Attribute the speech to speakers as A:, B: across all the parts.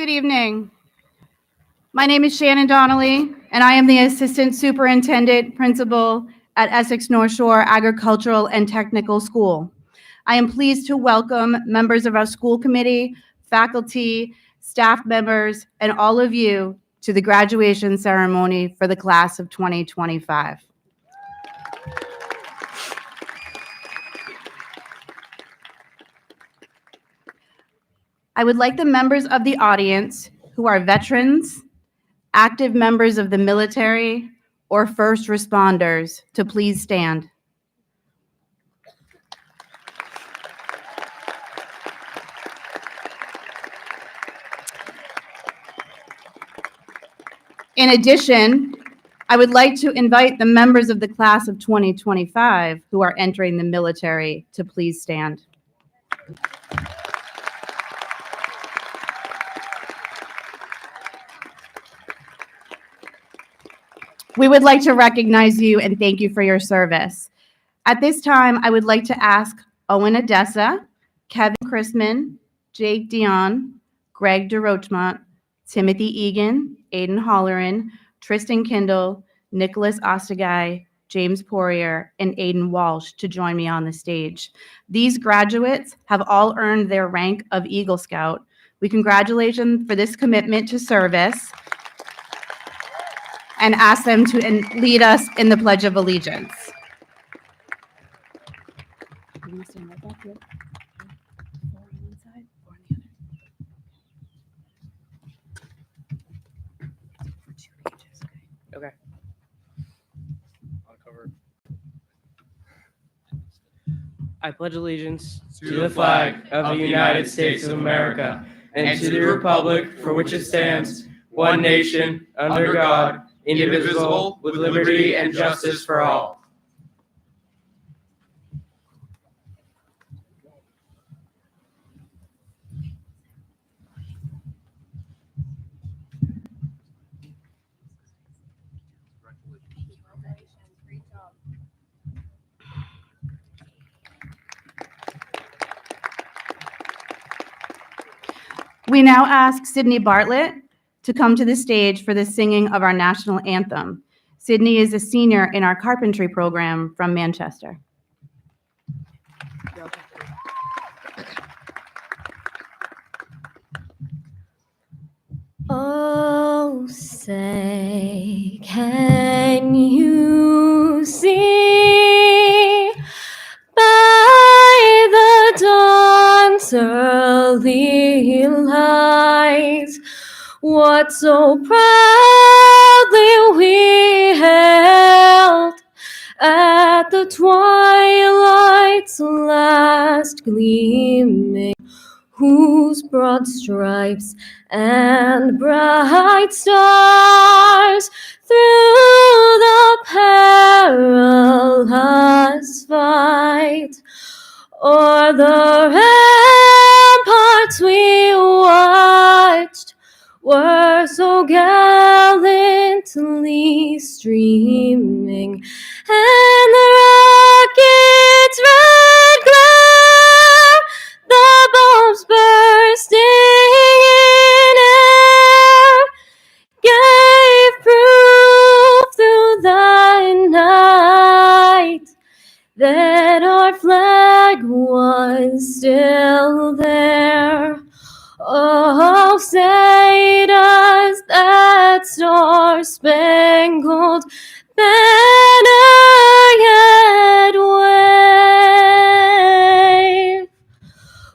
A: Good evening. My name is Shannon Donnelly, and I am the Assistant Superintendent Principal at Essex North Shore Agricultural and Technical School. I am pleased to welcome members of our school committee, faculty, staff members, and all of you to the graduation ceremony for the class of 2025. I would like the members of the audience who are veterans, active members of the military, or first responders to please stand. In addition, I would like to invite the members of the class of 2025 who are entering the military to please stand. We would like to recognize you and thank you for your service. At this time, I would like to ask Owen Odessa, Kevin Chrisman, Jake Dion, Greg DeRochemont, Timothy Egan, Aiden Holleran, Tristan Kindle, Nicholas Ostagai, James Poirier, and Aiden Walsh to join me on the stage. These graduates have all earned their rank of Eagle Scout. We congratulate them for this commitment to service and ask them to lead us in the Pledge of Allegiance.
B: Okay. I pledge allegiance
C: to the flag of the United States of America and to the republic for which it stands, one nation, under God, indivisible, with liberty and justice for all.
A: We now ask Sydney Bartlett to come to the stage for the singing of our national anthem. Sydney is a senior in our carpentry program from Manchester.
D: Oh, say, can you see by the dawn's early light what so proudly we hailed at the twilight's last gleaming, whose broad stripes and bright stars through the perilous fight o'er the ramparts we watched were so gallantly streaming, and the rocket's red glare, the bombs bursting in air, gave proof through the that star-spangled banner yet wave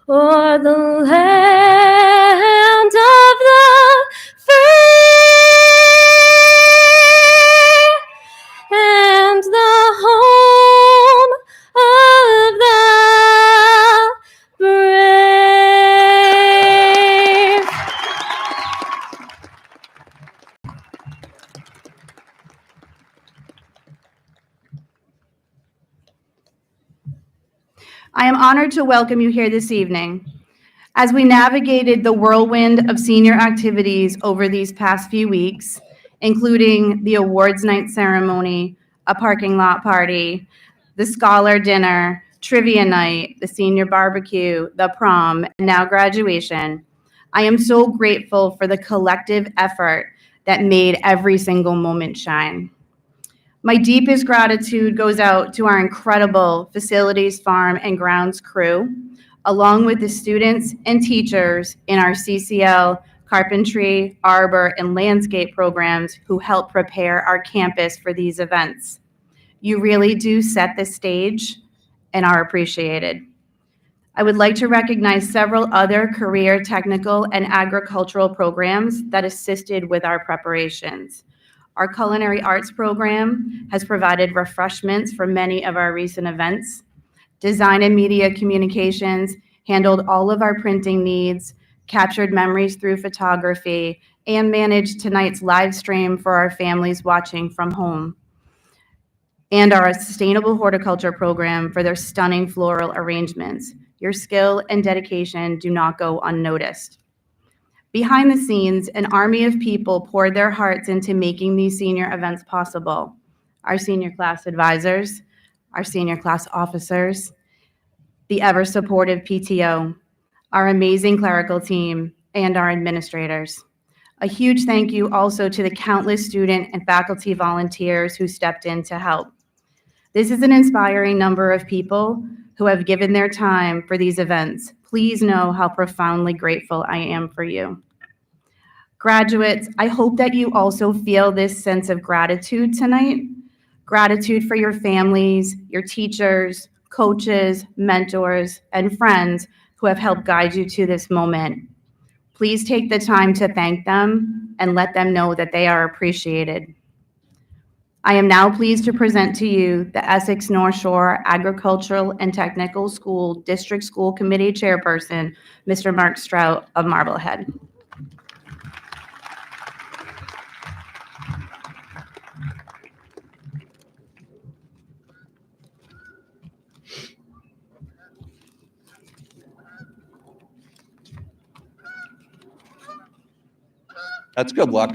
D: o'er the land of the free and the home of the brave.
A: I am honored to welcome you here this evening. As we navigated the whirlwind of senior activities over these past few weeks, including the awards night ceremony, a parking lot party, the scholar dinner, trivia night, the senior barbecue, the prom, and now graduation, I am so grateful for the collective effort that made every single moment shine. My deepest gratitude goes out to our incredible facilities, farm, and grounds crew, along with the students and teachers in our CCL, carpentry, arbor, and landscape programs who help prepare our campus for these events. You really do set the stage and are appreciated. I would like to recognize several other career, technical, and agricultural programs that assisted with our preparations. Our culinary arts program has provided refreshments for many of our recent events. Design and media communications handled all of our printing needs, captured memories through photography, and managed tonight's live stream for our families watching from home. And our sustainable horticulture program for their stunning floral arrangements. Your skill and dedication do not go unnoticed. Behind the scenes, an army of people poured their hearts into making these senior events possible. Our senior class advisors, our senior class officers, the ever-supportive PTO, our amazing clerical team, and our administrators. A huge thank you also to the countless student and faculty volunteers who stepped in to help. This is an inspiring number of people who have given their time for these events. Please know how profoundly grateful I am for you. Graduates, I hope that you also feel this sense of gratitude tonight. Gratitude for your families, your teachers, coaches, mentors, and friends who have helped guide you to this moment. Please take the time to thank them and let them know that they are appreciated. I am now pleased to present to you the Essex North Shore Agricultural and Technical School District School Committee Chairperson, Mr. Mark Strout of Marblehead.
E: That's good luck.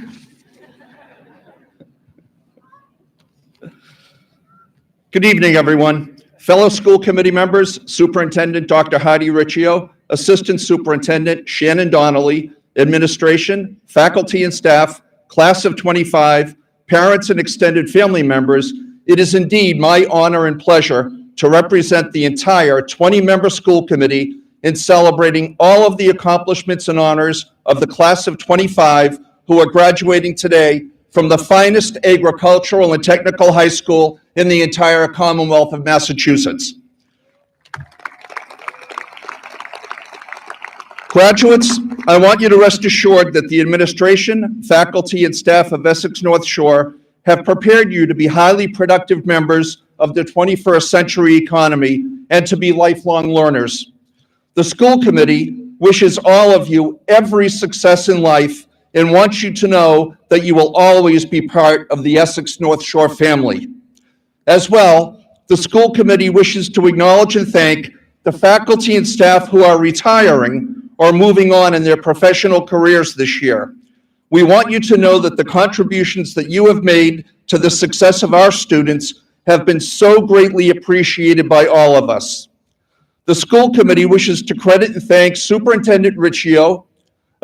E: Good evening, everyone. Fellow school committee members, Superintendent Dr. Heidi Riccio, Assistant Superintendent Shannon Donnelly, administration, faculty and staff, class of 25, parents and extended family members, it is indeed my honor and pleasure to represent the entire 20-member school committee in celebrating all of the accomplishments and honors of the class of 25 who are graduating today from the finest agricultural and technical high school in the entire Commonwealth of Massachusetts. Graduates, I want you to rest assured that the administration, faculty, and staff of Essex North Shore have prepared you to be highly productive members of the 21st century economy and to be lifelong learners. The school committee wishes all of you every success in life and wants you to know that you will always be part of the Essex North Shore family. As well, the school committee wishes to acknowledge and thank the faculty and staff who are retiring or moving on in their professional careers this year. We want you to know that the contributions that you have made to the success of our students have been so greatly appreciated by all of us. The school committee wishes to credit and thank Superintendent Riccio,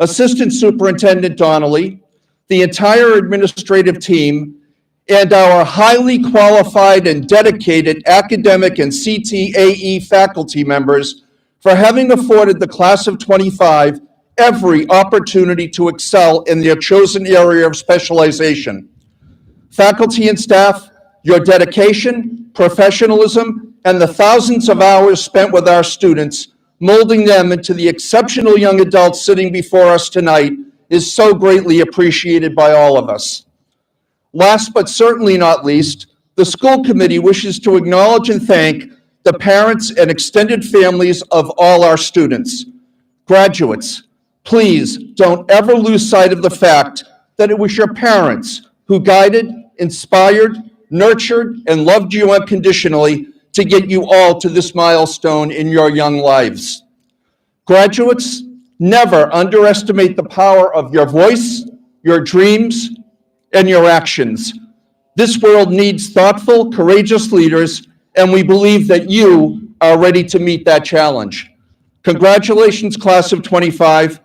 E: Assistant Superintendent Donnelly, the entire administrative team, and our highly qualified and dedicated academic and CTAE faculty members for having afforded the class of 25 every opportunity to excel in their chosen area of specialization. Faculty and staff, your dedication, professionalism, and the thousands of hours spent with our students, molding them into the exceptional young adults sitting before us tonight, is so greatly appreciated by all of us. Last but certainly not least, the school committee wishes to acknowledge and thank the parents and extended families of all our students. Graduates, please don't ever lose sight of the fact that it was your parents who guided, inspired, nurtured, and loved you unconditionally to get you all to this milestone in your young lives. Graduates, never underestimate the power of your voice, your dreams, and your actions. This world needs thoughtful, courageous leaders, and we believe that you are ready to meet that challenge. Congratulations, class of 25.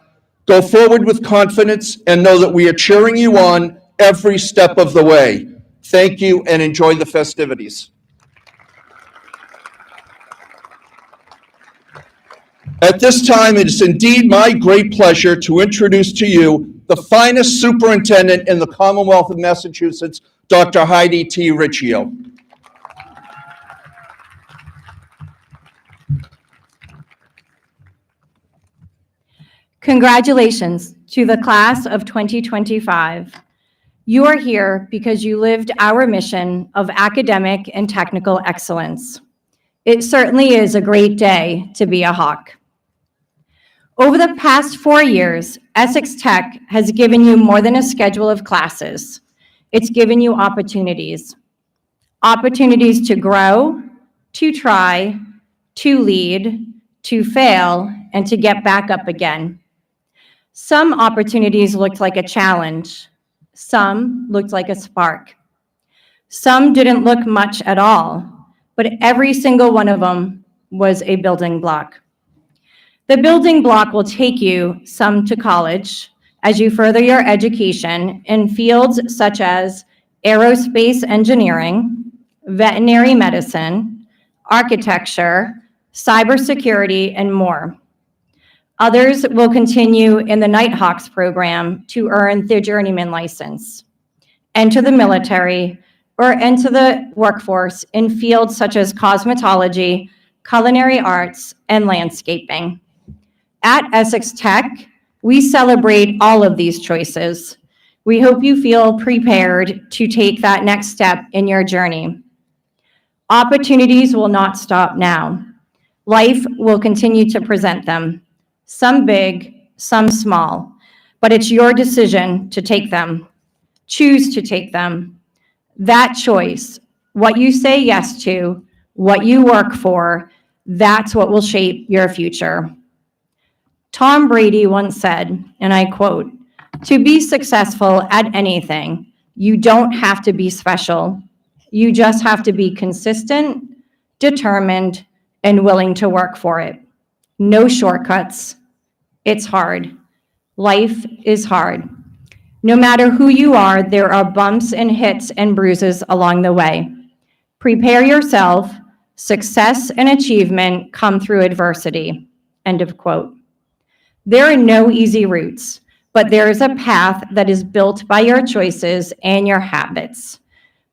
E: Go forward with confidence and know that we are cheering you on every step of the way. Thank you and enjoy the festivities. At this time, it is indeed my great pleasure to introduce to you the finest superintendent in the Commonwealth of Massachusetts, Dr. Heidi T. Riccio.
D: Congratulations to the class of 2025. You are here because you lived our mission of academic and technical excellence. It certainly is a great day to be a Hawk. Over the past 4 years, Essex Tech has given you more than a schedule of classes. It's given you opportunities. Opportunities to grow, to try, to lead, to fail, and to get back up again. Some opportunities looked like a challenge. Some looked like a spark. Some didn't look much at all, but every single one of them was a building block. The building block will take you some to college as you further your education in fields such as aerospace engineering, veterinary medicine, architecture, cybersecurity, and more. Others will continue in the Nighthawks program to earn their journeyman license, enter the military, or enter the workforce in fields such as cosmetology, culinary arts, and landscaping. At Essex Tech, we celebrate all of these choices. We hope you feel prepared to take that next step in your journey. Opportunities will not stop now. Life will continue to present them, some big, some small, but it's your decision to take them. Choose to take them. That choice, what you say yes to, what you work for, that's what will shape your future. Tom Brady once said, and I quote, "To be successful at anything, you don't have to be special. You just have to be consistent, determined, and willing to work for it. No shortcuts. It's hard. Life is hard. No matter who you are, there are bumps and hits and bruises along the way. Prepare yourself. Success and achievement come through adversity." End of quote. There are no easy routes, but there is a path that is built by your choices and your habits.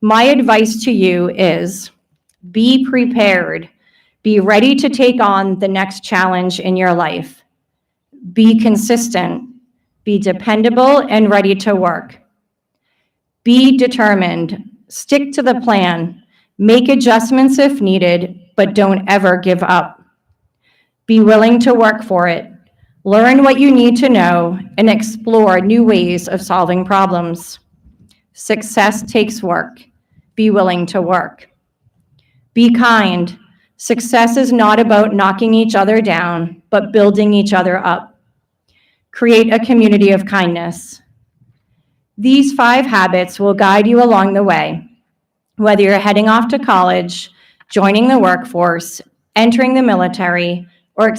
D: My advice to you is be prepared. Be ready to take on the next challenge in your life. Be consistent. Be dependable and ready to work. Be determined. Stick to the plan. Make adjustments if needed, but don't ever give up. Be willing to work for it. Learn what you need to know and explore new ways of solving problems. Success takes work. Be willing to work. Be kind. Success is not about knocking each other down, but building each other up. Create a community of kindness. These 5 habits will guide you along the way, whether you're heading off to college, joining the workforce, entering the military, or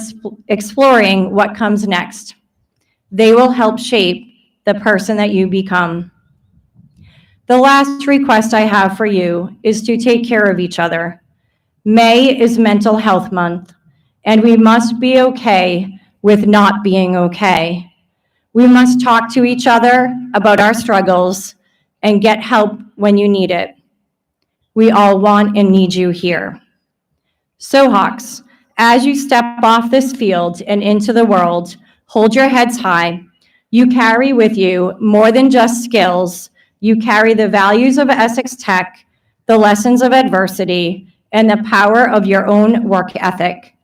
D: exploring what comes next. They will help shape the person that you become. The last request I have for you is to take care of each other. May is Mental Health Month, and we must be okay with not being okay. We must talk to each other about our struggles and get help when you need it. We all want and need you here. So Hawks, as you step off this field and into the world, hold your heads high. You carry with you more than just skills. You carry the values of Essex Tech, the lessons of adversity, and the power of your own work ethic.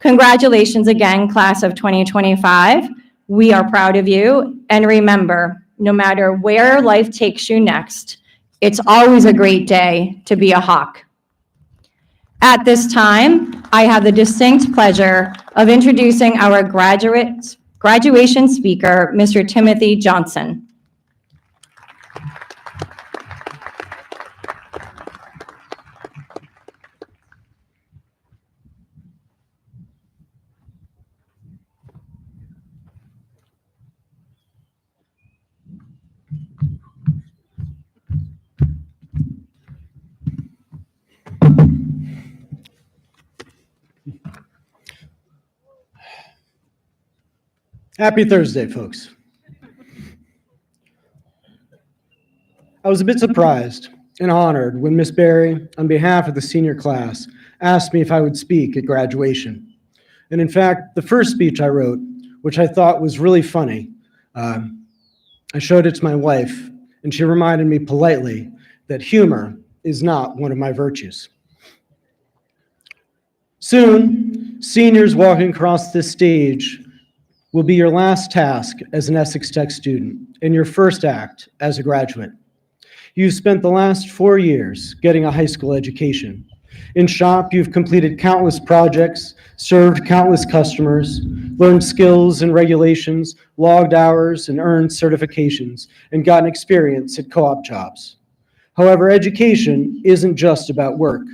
D: Congratulations again, class of 2025. We are proud of you. And remember, no matter where life takes you next, it's always a great day to be a Hawk. At this time, I have the distinct pleasure of introducing our graduation speaker, Mr. Timothy Johnson.
F: Happy Thursday, folks. I was a bit surprised and honored when Miss Berry, on behalf of the senior class, asked me if I would speak at graduation. And in fact, the first speech I wrote, which I thought was really funny, I showed it to my wife, and she reminded me politely that humor is not one of my virtues. Soon, seniors walking across this stage will be your last task as an Essex Tech student and your first act as a graduate. You've spent the last 4 years getting a high school education. In shop, you've completed countless projects, served countless customers, learned skills and regulations, logged hours and earned certifications, and gotten experience at co-op jobs. However, education isn't just about work,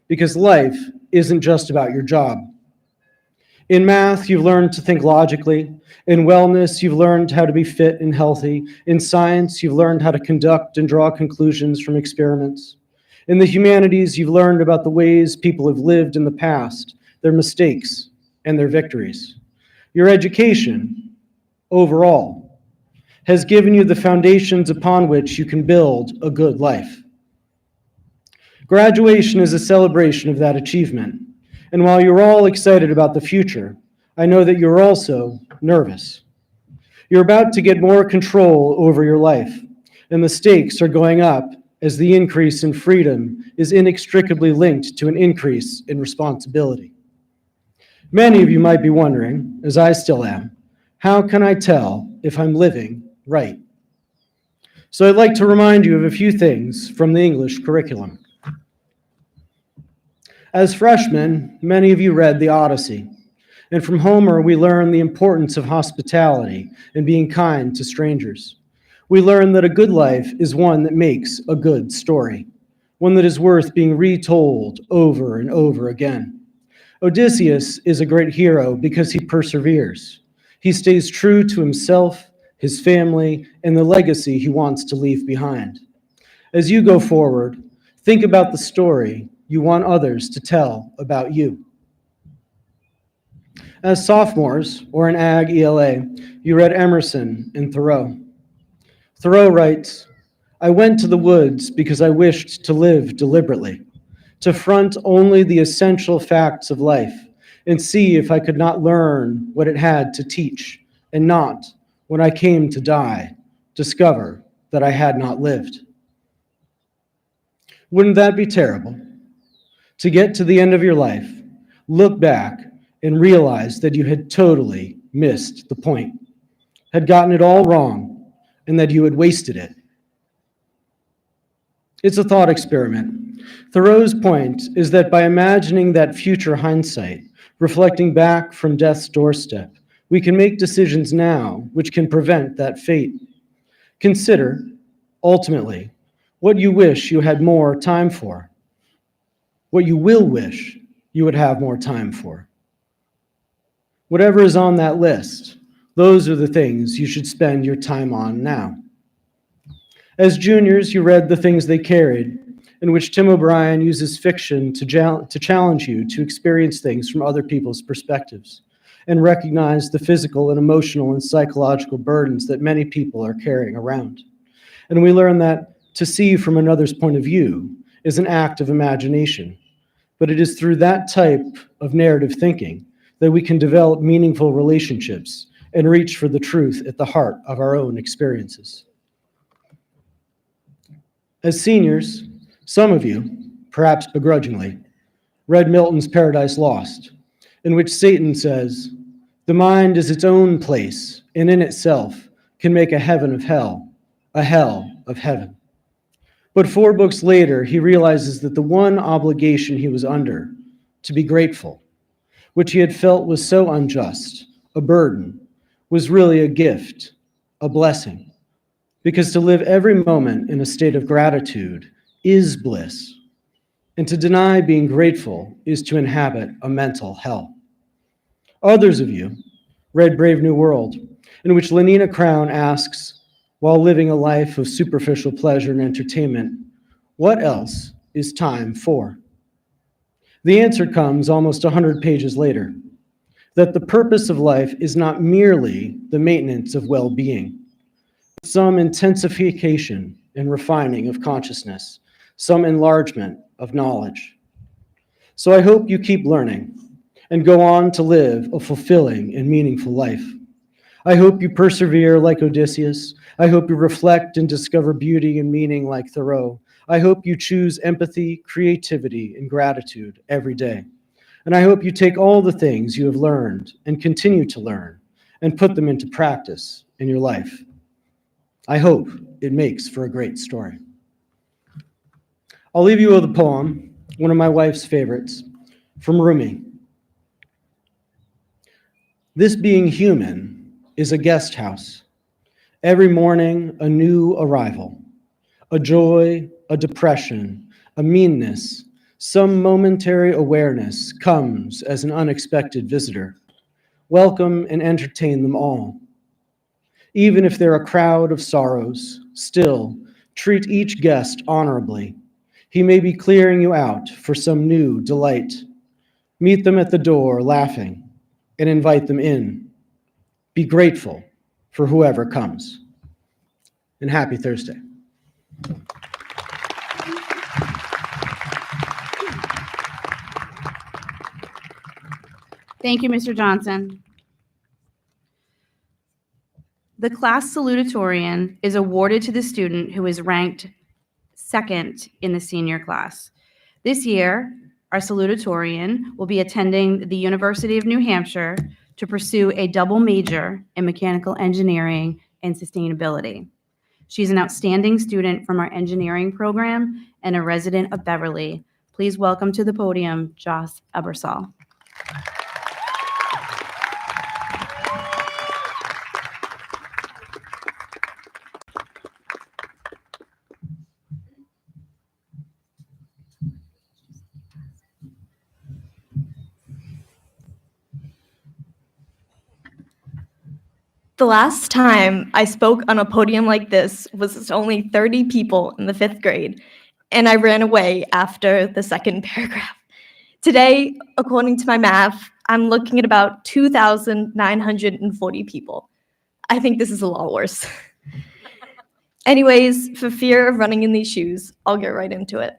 F: because life isn't just about your job. In math, you've learned to think logically. In wellness, you've learned how to be fit and healthy. In science, you've learned how to conduct and draw conclusions from experiments. In the humanities, you've learned about the ways people have lived in the past, their mistakes, and their victories. Your education, overall, has given you the foundations upon which you can build a good life. Graduation is a celebration of that achievement. And while you're all excited about the future, I know that you're also nervous. You're about to get more control over your life, and the stakes are going up as the increase in freedom is inextricably linked to an increase in responsibility. Many of you might be wondering, as I still am, how can I tell if I'm living right? So I'd like to remind you of a few things from the English curriculum. As freshmen, many of you read the Odyssey, and from Homer we learn the importance of hospitality and being kind to strangers. We learn that a good life is one that makes a good story, one that is worth being retold over and over again. Odysseus is a great hero because he perseveres. He stays true to himself, his family, and the legacy he wants to leave behind. As you go forward, think about the story you want others to tell about you. As sophomores, or in Ag ELA, you read Emerson and Thoreau. Thoreau writes, "I went to the woods because I wished to live deliberately, to front only the essential facts of life, and see if I could not learn what it had to teach, and not, when I came to die, discover that I had not lived." Wouldn't that be terrible? To get to the end of your life, look back, and realize that you had totally missed the point, had gotten it all wrong, and that you had wasted it. It's a thought experiment. Thoreau's point is that by imagining that future hindsight, reflecting back from death's doorstep, we can make decisions now which can prevent that fate. Consider, ultimately, what you wish you had more time for, what you will wish you would have more time for. Whatever is on that list, those are the things you should spend your time on now. As juniors, you read The Things They Carried, in which Tim O'Brien uses fiction to challenge you to experience things from other people's perspectives. and recognize the physical and emotional and psychological burdens that many people are carrying around. And we learn that to see from another's point of view is an act of imagination, but it is through that type of narrative thinking that we can develop meaningful relationships and reach for the truth at the heart of our own experiences. As seniors, some of you, perhaps begrudgingly, read Milton's Paradise Lost, in which Satan says, "The mind is its own place, and in itself can make a heaven of hell, a hell of heaven." But 4 books later, he realizes that the one obligation he was under, to be grateful, which he had felt was so unjust, a burden, was really a gift, a blessing. Because to live every moment in a state of gratitude is bliss. And to deny being grateful is to inhabit a mental hell. Others of you read Brave New World, in which Lenina Crown asks, while living a life of superficial pleasure and entertainment, what else is time for? The answer comes almost 100 pages later, that the purpose of life is not merely the maintenance of well-being, but some intensification and refining of consciousness, some enlargement of knowledge. So I hope you keep learning and go on to live a fulfilling and meaningful life. I hope you persevere like Odysseus. I hope you reflect and discover beauty and meaning like Thoreau. I hope you choose empathy, creativity, and gratitude every day. And I hope you take all the things you have learned and continue to learn and put them into practice in your life. I hope it makes for a great story. I'll leave you with a poem, one of my wife's favorites, from Rumi. This being human is a guest house. Every morning, a new arrival, a joy, a depression, a meanness, some momentary awareness comes as an unexpected visitor. Welcome and entertain them all. Even if they're a crowd of sorrows, still treat each guest honorably. He may be clearing you out for some new delight. Meet them at the door laughing and invite them in. Be grateful for whoever comes. And happy Thursday.
A: Thank you, Mr. Johnson. The class salutatorian is awarded to the student who is ranked second in the senior class. This year, our salutatorian will be attending the University of New Hampshire to pursue a double major in mechanical engineering and sustainability. She's an outstanding student from our engineering program and a resident of Beverly. Please welcome to the podium, Joss Ebersol.
G: The last time I spoke on a podium like this was only 30 people in the 5th grade, and I ran away after the second paragraph. Today, according to my math, I'm looking at about 2,940 people. I think this is a lot worse. Anyways, for fear of running in these shoes, I'll get right into it.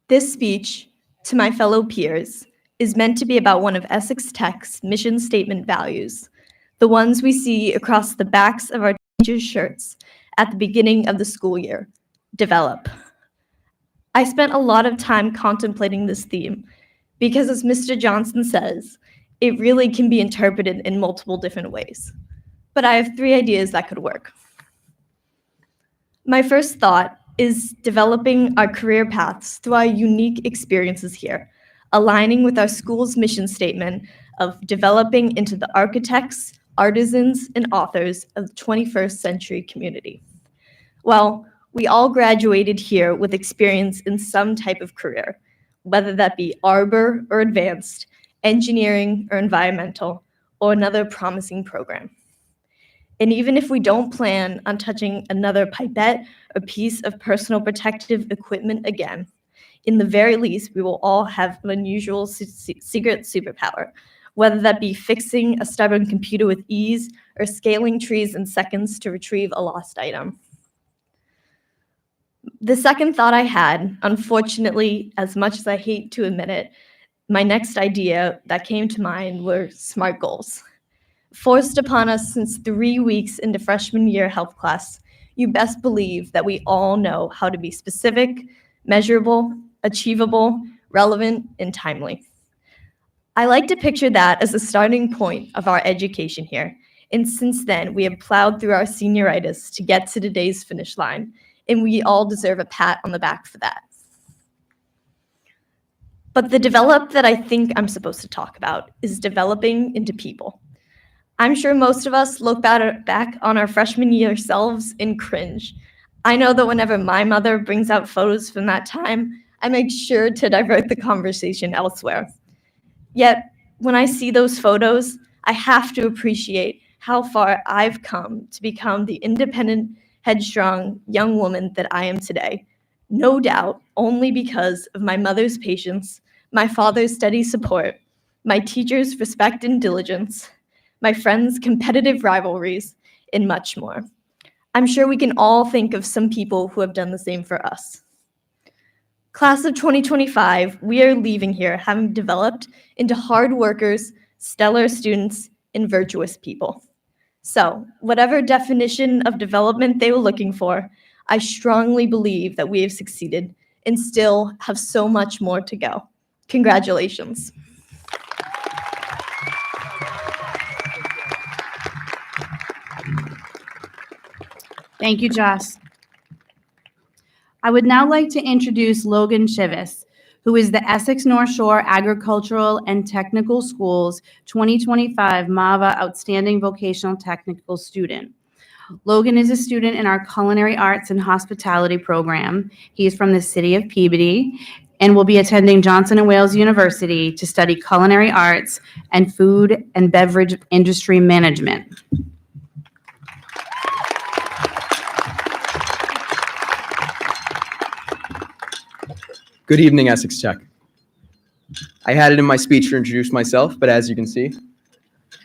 G: This speech, to my fellow peers, is meant to be about one of Essex Tech's mission statement values, the ones we see across the backs of our teachers' shirts at the beginning of the school year: develop. I spent a lot of time contemplating this theme because, as Mr. Johnson says, it really can be interpreted in multiple different ways. But I have 3 ideas that could work. My first thought is developing our career paths through our unique experiences here, aligning with our school's mission statement of developing into the architects, artisans, and authors of the 21st century community. Well, we all graduated here with experience in some type of career, whether that be arbor or advanced, engineering or environmental, or another promising program. And even if we don't plan on touching another pipette or piece of personal protective equipment again, in the very least, we will all have an unusual secret superpower, whether that be fixing a stubborn computer with ease or scaling trees in seconds to retrieve a lost item. The second thought I had, unfortunately, as much as I hate to admit it, my next idea that came to mind were SMART goals. Forced upon us since 3 weeks into freshman year health class, you best believe that we all know how to be specific, measurable, achievable, relevant, and timely. I like to picture that as the starting point of our education here, and since then, we have plowed through our senioritis to get to today's finish line, and we all deserve a pat on the back for that. But the develop that I think I'm supposed to talk about is developing into people. I'm sure most of us look back on our freshman year selves and cringe. I know that whenever my mother brings out photos from that time, I make sure to divert the conversation elsewhere. Yet, when I see those photos, I have to appreciate how far I've come to become the independent, headstrong young woman that I am today. No doubt, only because of my mother's patience, my father's steady support, my teachers' respect and diligence, my friends' competitive rivalries, and much more. I'm sure we can all think of some people who have done the same for us. Class of 2025, we are leaving here having developed into hard workers, stellar students, and virtuous people. So, whatever definition of development they were looking for, I strongly believe that we have succeeded and still have so much more to go. Congratulations.
A: Thank you, Joss. I would now like to introduce Logan Chivis, who is the Essex North Shore Agricultural and Technical Schools 2025 MAVA Outstanding Vocational Technical Student. Logan is a student in our Culinary Arts and Hospitality program. He is from the city of Peabody and will be attending Johnson & Wales University to study culinary arts and food and beverage industry management.
H: Good evening, Essex Tech. I had it in my speech to introduce myself, but as you can see,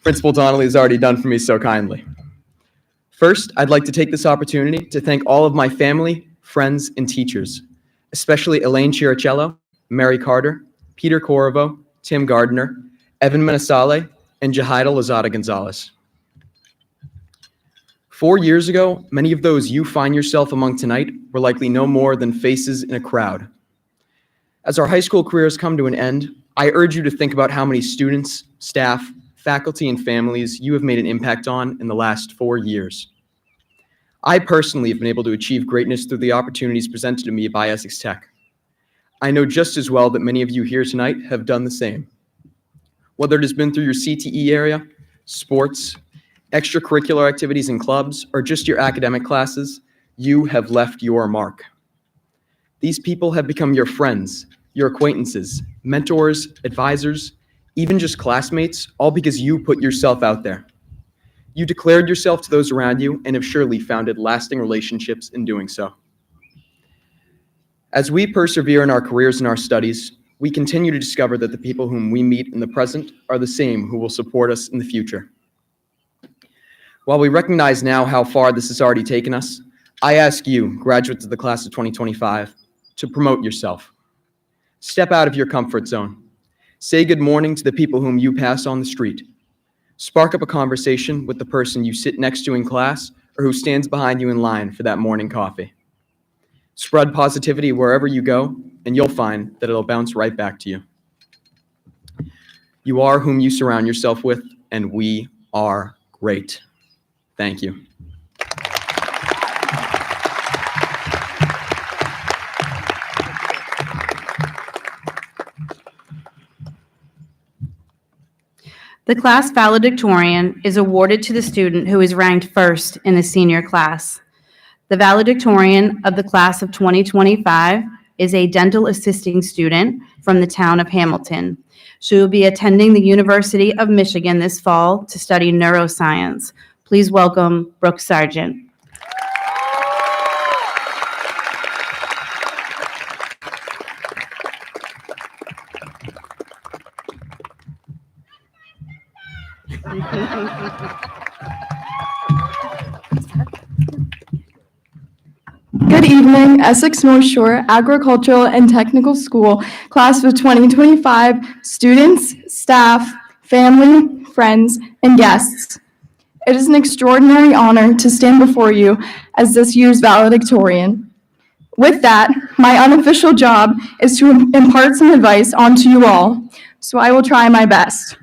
H: Principal Donnelly has already done for me so kindly. First, I'd like to take this opportunity to thank all of my family, friends, and teachers, especially Elaine Chiricello, Mary Carter, Peter Corvo, Tim Gardner, Evan Menasale, and Jahida Lozada Gonzalez. 4 years ago, many of those you find yourself among tonight were likely no more than faces in a crowd. As our high school careers come to an end, I urge you to think about how many students, staff, faculty, and families you have made an impact on in the last 4 years. I personally have been able to achieve greatness through the opportunities presented to me by Essex Tech. I know just as well that many of you here tonight have done the same. Whether it has been through your CTE area, sports, extracurricular activities and clubs, or just your academic classes, you have left your mark. These people have become your friends, your acquaintances, mentors, advisors, even just classmates, all because you put yourself out there. You declared yourself to those around you and have surely founded lasting relationships in doing so. As we persevere in our careers and our studies, we continue to discover that the people whom we meet in the present are the same who will support us in the future. While we recognize now how far this has already taken us, I ask you, graduates of the class of 2025, to promote yourself. Step out of your comfort zone. Say good morning to the people whom you pass on the street. Spark up a conversation with the person you sit next to in class or who stands behind you in line for that morning coffee. Spread positivity wherever you go, and you'll find that it'll bounce right back to you. You are whom you surround yourself with, and we are great. Thank you.
A: The class valedictorian is awarded to the student who is ranked first in the senior class. The valedictorian of the class of 2025 is a dental assisting student from the town of Hamilton. She will be attending the University of Michigan this fall to study neuroscience. Please welcome Brooke Sargent.
I: Good evening, Essex North Shore Agricultural and Technical School, class of 2025, students, staff, family, friends, and guests. It is an extraordinary honor to stand before you as this year's valedictorian. With that, my unofficial job is to impart some advice onto you all, so I will try my best.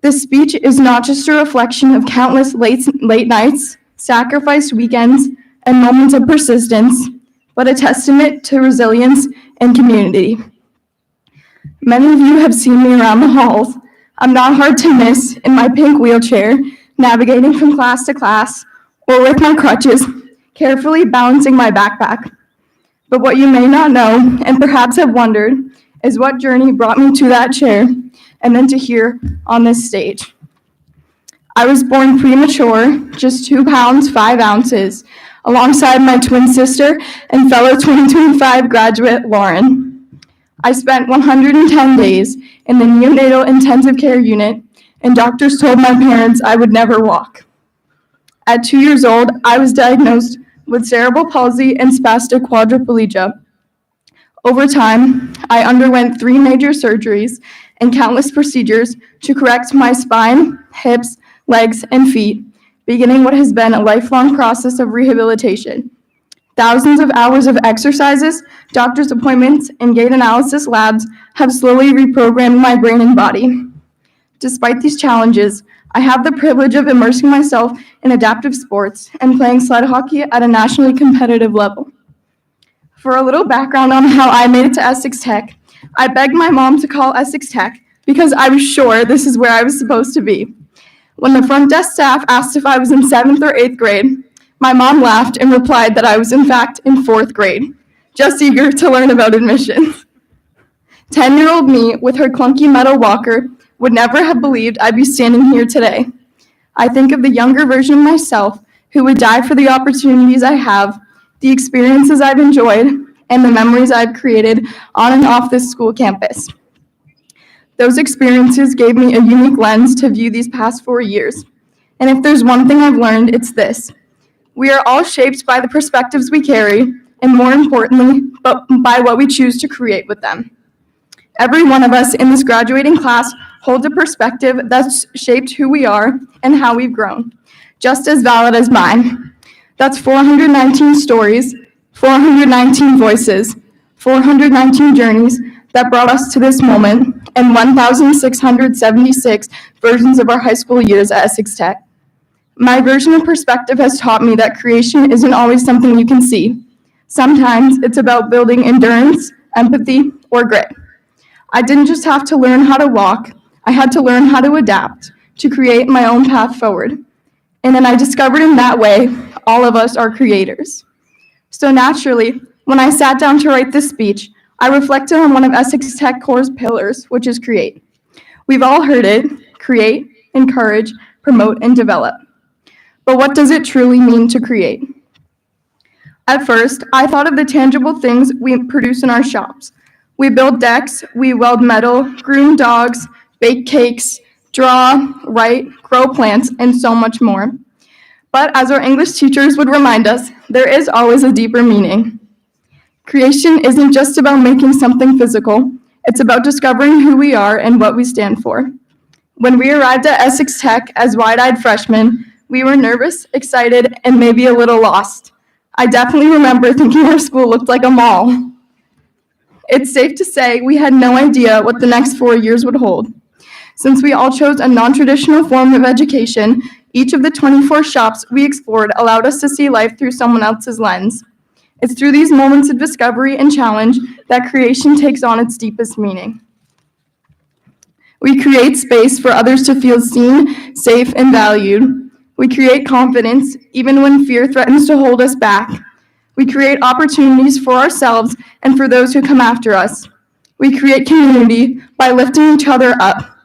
I: This speech is not just a reflection of countless late nights, sacrificed weekends, and moments of persistence, but a testament to resilience and community. Many of you have seen me around the halls. I'm not hard to miss in my pink wheelchair, navigating from class to class, or with my crutches, carefully balancing my backpack. But what you may not know, and perhaps have wondered, is what journey brought me to that chair, and then to here on this stage. I was born premature, just 2 pounds, 5 ounces, alongside my twin sister and fellow 2025 graduate, Lauren. I spent 110 days in the neonatal intensive care unit, and doctors told my parents I would never walk. At 2 years old, I was diagnosed with cerebral palsy and spastic quadriplegia. Over time, I underwent 3 major surgeries and countless procedures to correct my spine, hips, legs, and feet, beginning what has been a lifelong process of rehabilitation. Thousands of hours of exercises, doctor's appointments, and gait analysis labs have slowly reprogrammed my brain and body. Despite these challenges, I have the privilege of immersing myself in adaptive sports and playing sled hockey at a nationally competitive level. For a little background on how I made it to Essex Tech, I begged my mom to call Essex Tech because I was sure this is where I was supposed to be. When the front desk staff asked if I was in 7th or 8th grade, my mom laughed and replied that I was in fact in 4th grade, just eager to learn about admissions. 10-year-old me with her clunky metal walker would never have believed I'd be standing here today. I think of the younger version of myself who would die for the opportunities I have, the experiences I've enjoyed, and the memories I've created on and off this school campus. Those experiences gave me a unique lens to view these past 4 years. And if there's one thing I've learned, it's this. We are all shaped by the perspectives we carry, and more importantly, by what we choose to create with them. Every one of us in this graduating class holds a perspective that's shaped who we are and how we've grown, just as valid as mine. That's 419 stories, 419 voices, 419 journeys that brought us to this moment, and 1,676 versions of our high school years at Essex Tech. My version of perspective has taught me that creation isn't always something you can see. Sometimes it's about building endurance, empathy, or grit. I didn't just have to learn how to walk, I had to learn how to adapt, to create my own path forward. And then I discovered in that way, all of us are creators. So naturally, when I sat down to write this speech, I reflected on one of Essex Tech Core's pillars, which is create. We've all heard it: create, encourage, promote, and develop. But what does it truly mean to create? At first, I thought of the tangible things we produce in our shops. We build decks, we weld metal, groom dogs, bake cakes, draw, write, grow plants, and so much more. But as our English teachers would remind us, there is always a deeper meaning. Creation isn't just about making something physical, it's about discovering who we are and what we stand for. When we arrived at Essex Tech as wide-eyed freshmen, we were nervous, excited, and maybe a little lost. I definitely remember thinking our school looked like a mall. It's safe to say we had no idea what the next 4 years would hold. Since we all chose a non-traditional form of education, each of the 24 shops we explored allowed us to see life through someone else's lens. It's through these moments of discovery and challenge that creation takes on its deepest meaning. We create space for others to feel seen, safe, and valued. We create confidence, even when fear threatens to hold us back. We create opportunities for ourselves and for those who come after us. We create community by lifting each other up.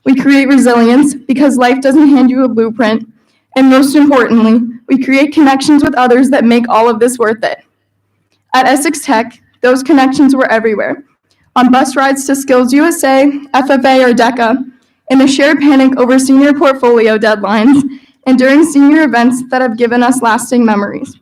I: We create resilience because life doesn't hand you a blueprint. And most importantly, we create connections with others that make all of this worth it. At Essex Tech, those connections were everywhere. On bus rides to Skills USA, FFA, or DECA, in the shared panic over senior portfolio deadlines, and during senior events that have given us lasting memories.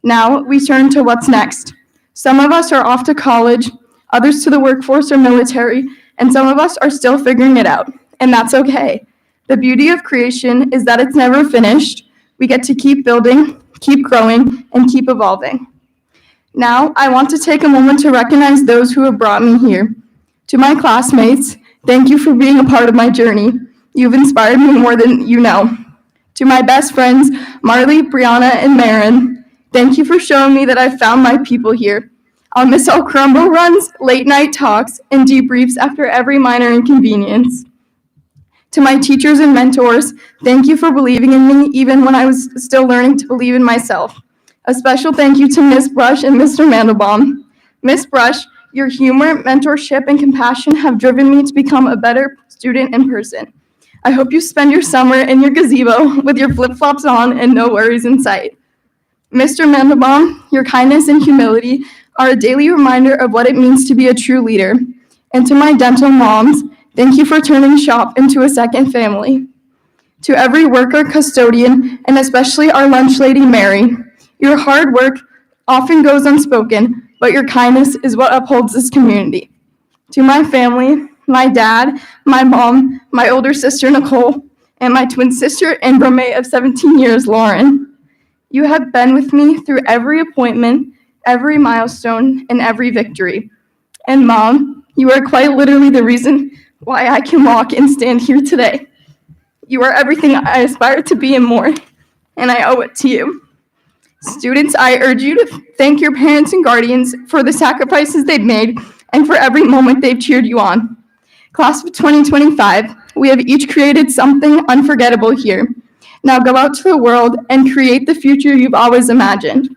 I: Now we turn to what's next. Some of us are off to college, others to the workforce or military, and some of us are still figuring it out, and that's okay. The beauty of creation is that it's never finished. We get to keep building, keep growing, and keep evolving. Now, I want to take a moment to recognize those who have brought me here. To my classmates, thank you for being a part of my journey. You've inspired me more than you know. To my best friends, Marley, Brianna, and Marin, thank you for showing me that I've found my people here. I'll miss all crumble runs, late night talks, and debriefs after every minor inconvenience. To my teachers and mentors, thank you for believing in me even when I was still learning to believe in myself. A special thank you to Ms. Brush and Mr. Mandelbaum. Ms. Brush, your humor, mentorship, and compassion have driven me to become a better student in person. I hope you spend your summer in your gazebo with your flip-flops on and no worries in sight. Mr. Mandelbaum, your kindness and humility are a daily reminder of what it means to be a true leader. And to my dental moms, thank you for turning shop into a second family. To every worker, custodian, and especially our lunch lady, Mary, your hard work often goes unspoken, but your kindness is what upholds this community. To my family, my dad, my mom, my older sister, Nicole, and my twin sister and roommate of 17 years, Lauren, you have been with me through every appointment, every milestone, and every victory. And Mom, you are quite literally the reason why I can walk and stand here today. You are everything I aspire to be and more, and I owe it to you. Students, I urge you to thank your parents and guardians for the sacrifices they've made and for every moment they've cheered you on. Class of 2025, we have each created something unforgettable here. Now go out to the world and create the future you've always imagined.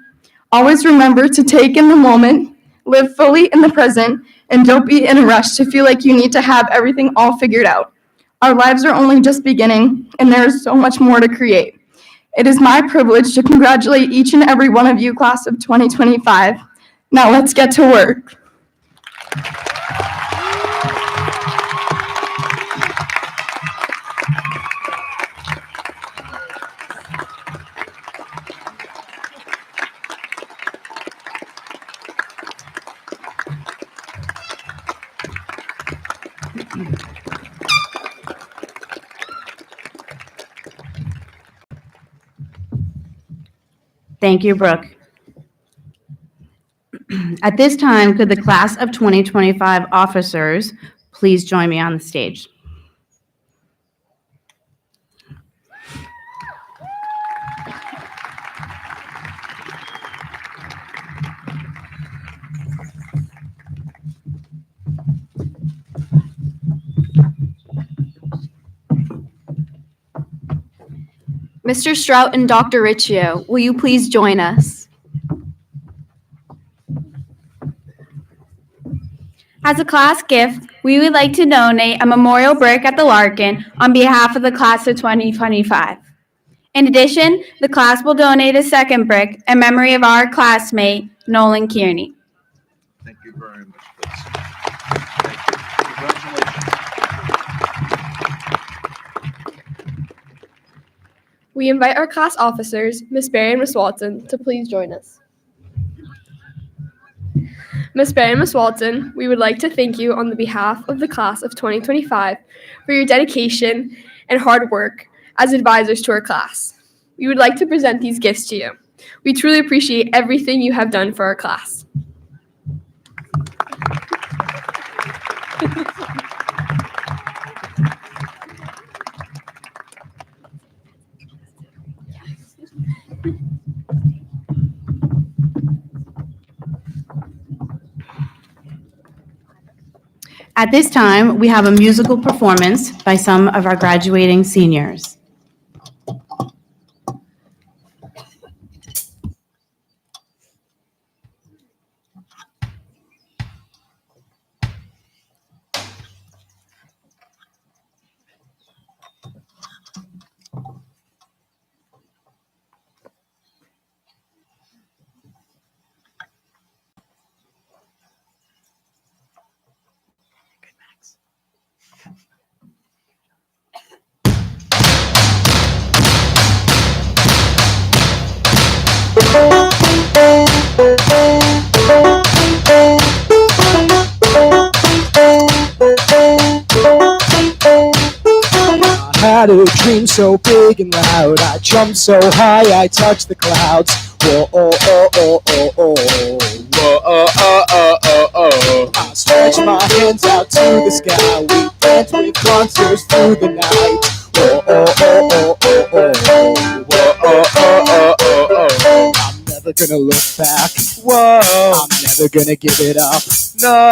I: Always remember to take in the moment, live fully in the present, and don't be in a rush to feel like you need to have everything all figured out. Our lives are only just beginning, and there is so much more to create. It is my privilege to congratulate each and every one of you, class of 2025. Now let's get to work.
A: Thank you, Brooke. At this time, could the class of 2025 officers please join me on the stage?
J: Mr. Strout and Dr. Riccio, will you please join us? As a class gift, we would like to donate a memorial brick at the Larkin on behalf of the class of 2025. In addition, the class will donate a second brick in memory of our classmate, Nolan Kearney.
E: Thank you very much, Chris. Thank you. Congratulations.
K: We invite our class officers, Ms. Barry and Ms. Walton, to please join us. Ms. Barry and Ms. Walton, we would like to thank you on the behalf of the class of 2025 for your dedication and hard work as advisors to our class. We would like to present these gifts to you. We truly appreciate everything you have done for our class.
A: At this time, we have a musical performance by some of our graduating seniors.
L: had a dream so big and loud. I jumped so high, I touched the clouds. Whoa, oh, oh, oh, oh, oh. Whoa, oh, oh, oh, oh, oh. I stretched my hands out to the sky. We danced with monsters through the night. Whoa, oh, oh, oh, oh, oh. Whoa, oh, oh, oh, oh, oh. I'm never gonna look back. Whoa, I'm never gonna give it up. No,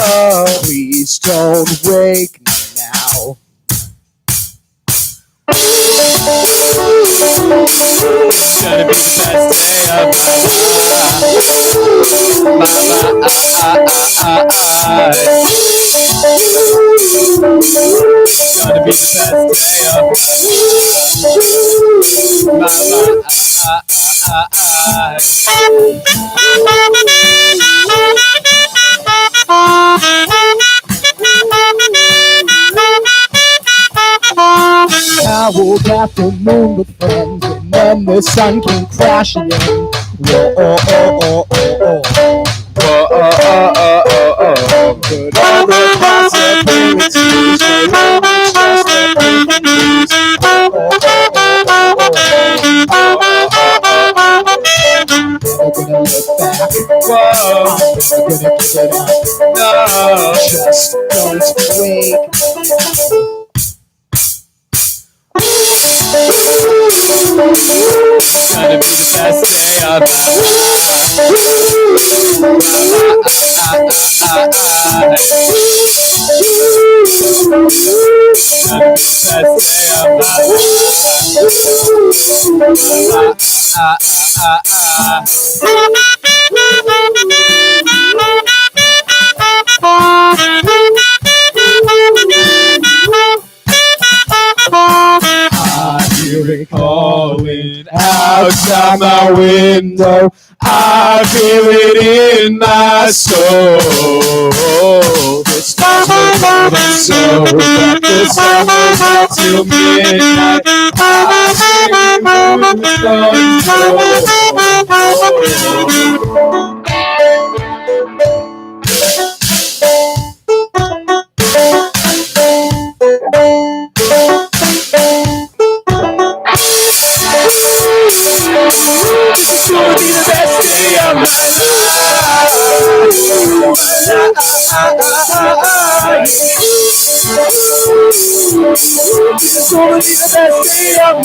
L: please don't wake me now. It's gonna be the best day of my life. It's gonna be the best day of my I woke up the moon with friends, and then the sun came crashing in. Whoa, oh, oh, oh, oh, oh. Whoa, oh, oh, oh, oh, oh. But all the possibilities were just a breaking news. Oh, oh, oh, oh, oh, oh. Never gonna look back. Whoa, I'm never gonna give it up. No, just don't wake. It's gonna be the best day of my life. It's gonna be the best day of my I hear it calling outside my window. I feel it in my soul. This time's been so that the sun goes out till midnight. This is gonna be the best day of my life. This is gonna be the best day of my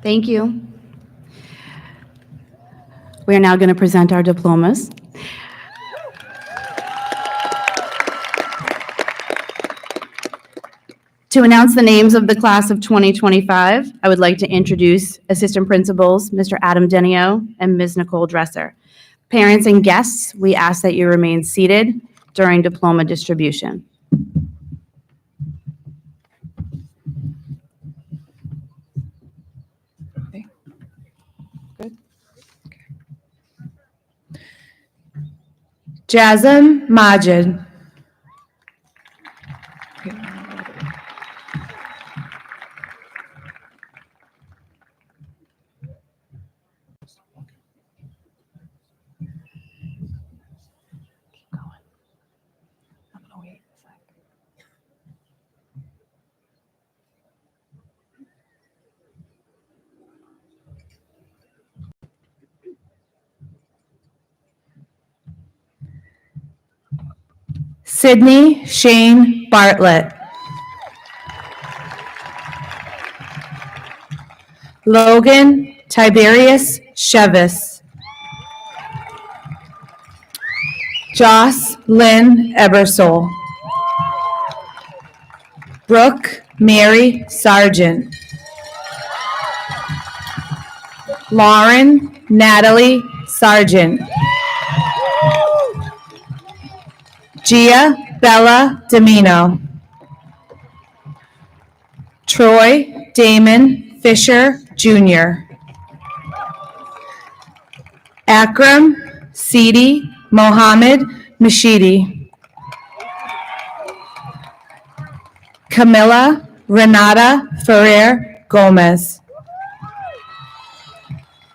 A: Thank you. We are now going to present our diplomas. To announce the names of the class of 2025, I would like to introduce Assistant Principals, Mr. Adam Denio and Ms. Nicole Dresser. Parents and guests, we ask that you remain seated during diploma distribution.
M: Jazim Majid. Sydney Shane Bartlett. Logan Tiberius Chevis. Joss Lynn Ebersole. Brooke Mary Sargent. Lauren Natalie Sargent. Gia Bella Domino. Troy Damon Fisher Jr. Akram Sidi Mohammed Mashidi. Camilla Renata Ferrer Gomez.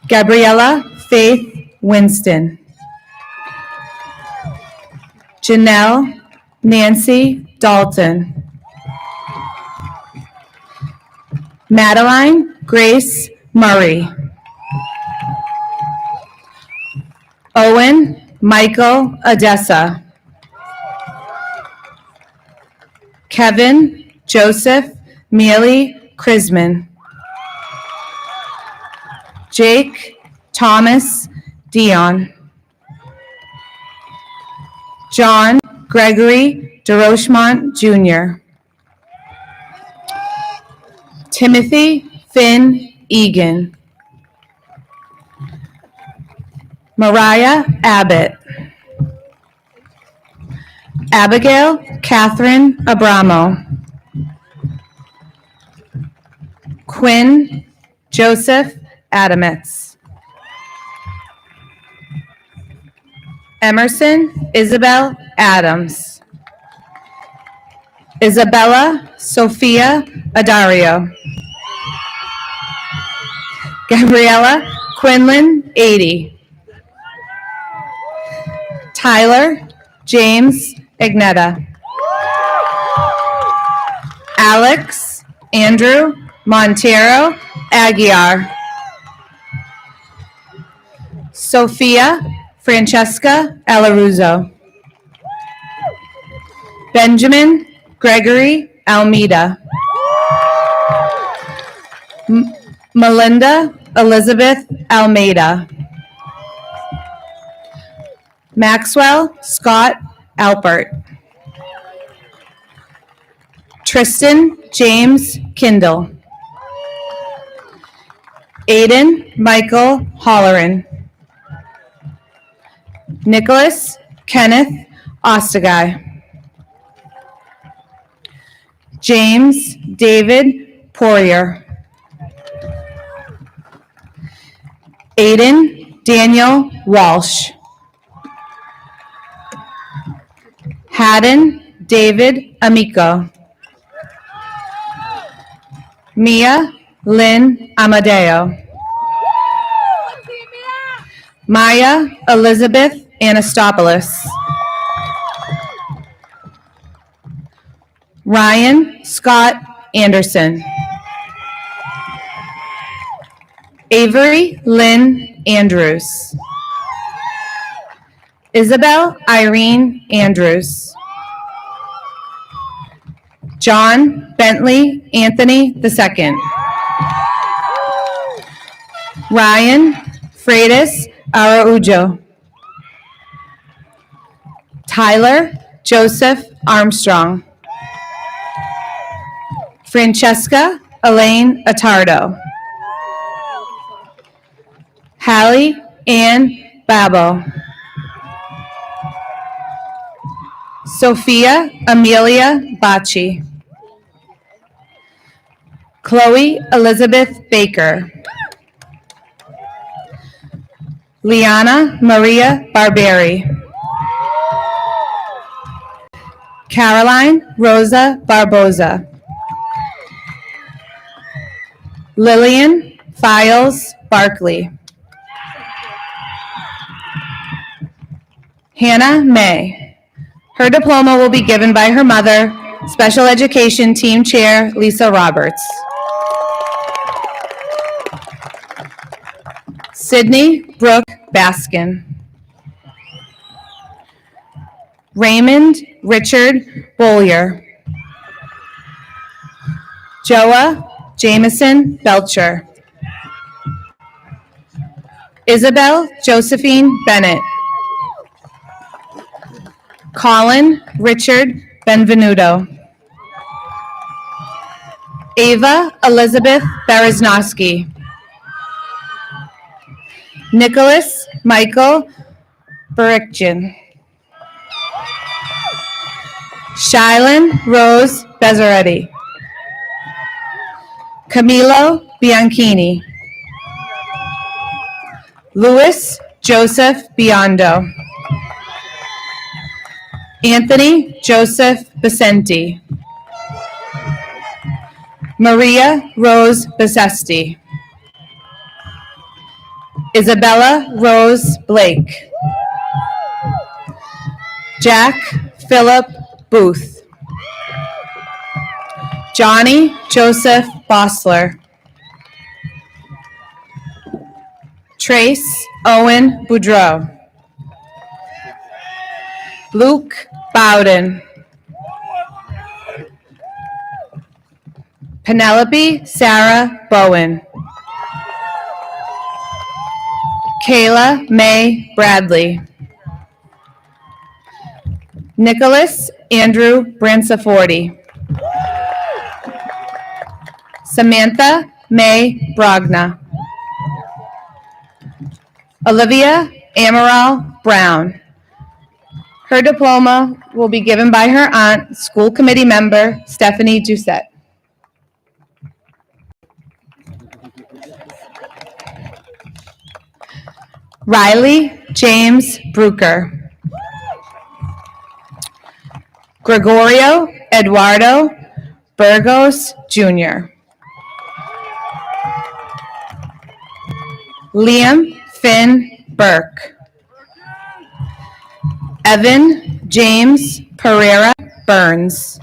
M: Gabriella Faith Winston. Janelle Nancy Dalton. Madeline Grace Murray. Owen Michael Odessa. Kevin Joseph Mealy Krisman. Jake Thomas Dion. John Gregory DeRochemont Jr. Timothy Finn Egan. Mariah Abbott. Abigail Catherine Abramo. Quinn Joseph Adamitz. Emerson Isabel Adams. Isabella Sophia Adario. Gabriella Quinlan 80. Tyler James Agneta. Alex Andrew Montero Aguiar. Sophia Francesca Alaruzzo. Benjamin Gregory Almeida. Melinda Elizabeth Almeida. Maxwell Scott Alpert. Tristan James Kindle. Aiden Michael Holleran. Nicholas Kenneth Ostagai. James David Poirier. Aiden Daniel Walsh. Haddon David Amico. Mia Lynn Amadeo. Maya Elizabeth Anastopoulos. Ryan Scott Anderson. Avery Lynn Andrews. Isabel Irene Andrews. John Bentley Anthony II. Ryan Freitas Araujo. Tyler Joseph Armstrong. Francesca Elaine Attardo. Hallie Ann Babo. Sophia Amelia Bacci. Chloe Elizabeth Baker. Liana Maria Barberi. Caroline Rosa Barboza. Lillian Files Barkley. Hannah May. Her diploma will be given by her mother, Special Education Team Chair Lisa Roberts. Sydney Brooke Baskin. Raymond Richard Bollier. Joa Jameson Belcher. Isabel Josephine Bennett. Colin Richard Benvenuto. Ava Elizabeth Bereznoski. Nicholas Michael Berickjan. Shylin Rose Bezzaretti. Camilo Bianchini. Louis Joseph Biondo. Anthony Joseph Vicenti. Maria Rose Besesti. Isabella Rose Blake. Jack Philip Booth. Johnny Joseph Bossler. Trace Owen Boudreau. Luke Bowden. Penelope Sarah Bowen. Kayla May Bradley. Nicholas Andrew Bransaforti. Samantha May Brogna. Olivia Amaral Brown. Her diploma will be given by her aunt, school committee member Stephanie Doucette. Riley James Brucker. Gregorio Eduardo Burgos Jr. Liam Finn Burke. Evan James Pereira Burns.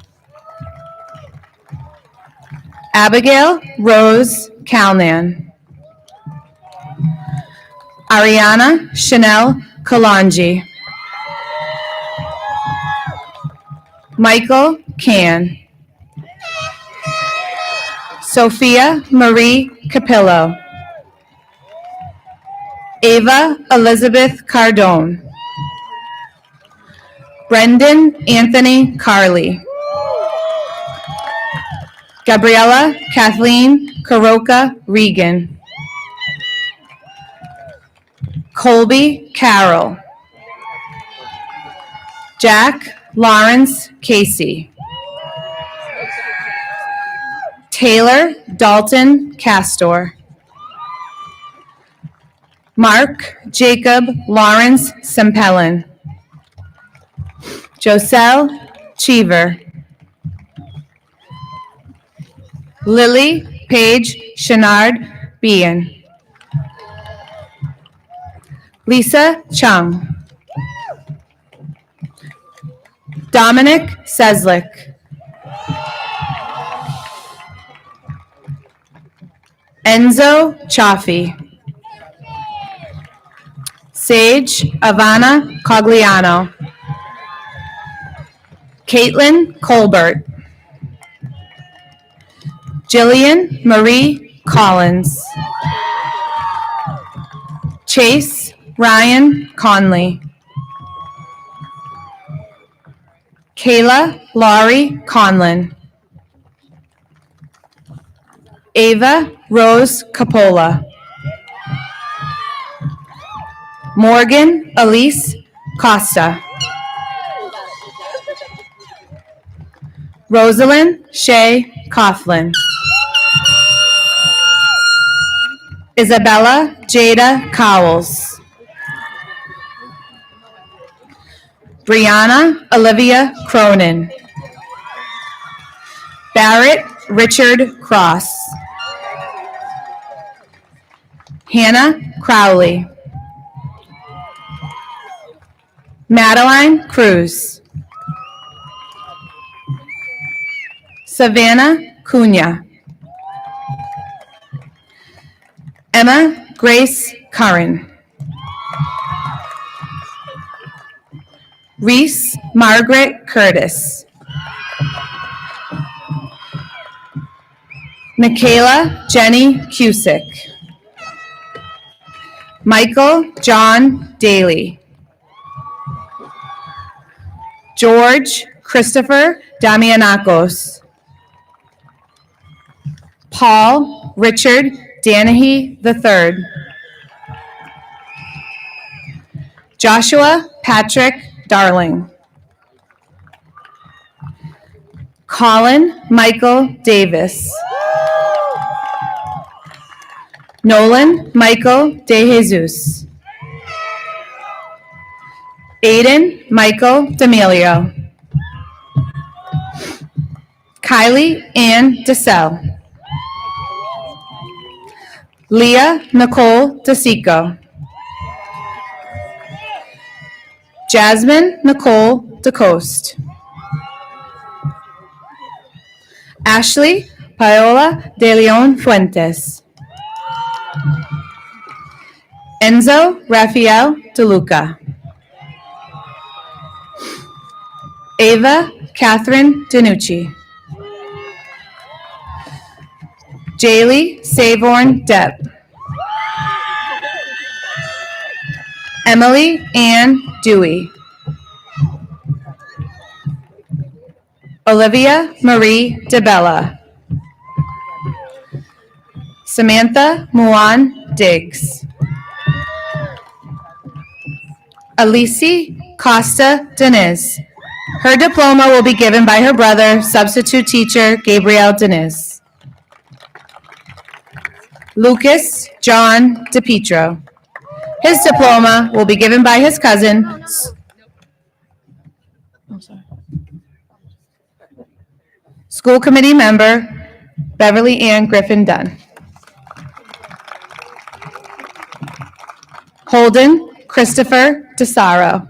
M: Abigail Rose Calnan. Ariana Chanel Kalanji. Michael Can. Sophia Marie Capillo. Ava Elizabeth Cardone. Brendan Anthony Carley. Gabriella Kathleen Karoka Regan. Colby Carroll. Jack Lawrence Casey. Taylor Dalton Castor. Mark Jacob Lawrence Sempelin. Joselle Cheever. Lily Paige Chenard Bean. Lisa Chung. Dominic Seslick. Enzo Chaffee. Sage Ivana Cogliano. Caitlin Colbert. Jillian Marie Collins. Chase Ryan Conley. Kayla Laurie Conlin. Ava Rose Capola. Morgan Elise Costa. Rosalind Shea Coughlin. Isabella Jada Cowles. Brianna Olivia Cronin. Barrett Richard Cross. Hannah Crowley. Madeline Cruz. Savannah Cunha. Emma Grace Curran. Reese Margaret Curtis. Michaela Jenny Cusick. Michael John Daly. George Christopher Damianakos. Paul Richard Danahy III. Joshua Patrick Darling. Colin Michael Davis. Nolan Michael De Jesus. Aiden Michael D'Amelio. Kylie Ann DeSalle. Leah Nicole DeSico. Jasmine Nicole DeCoste. Ashley Paola De Leon Fuentes. Enzo Rafael DeLuca. Ava Catherine Danucci. Jaylee Savorn Depp. Emily Ann Dewey. Olivia Marie DeBella. Samantha Muan Diggs. Alicia Costa Deniz. Her diploma will be given by her brother, substitute teacher Gabriel Deniz. Lucas John DePietro. His diploma will be given by his cousin, school committee member Beverly Ann Griffin Dunn. Holden Christopher DeSaro.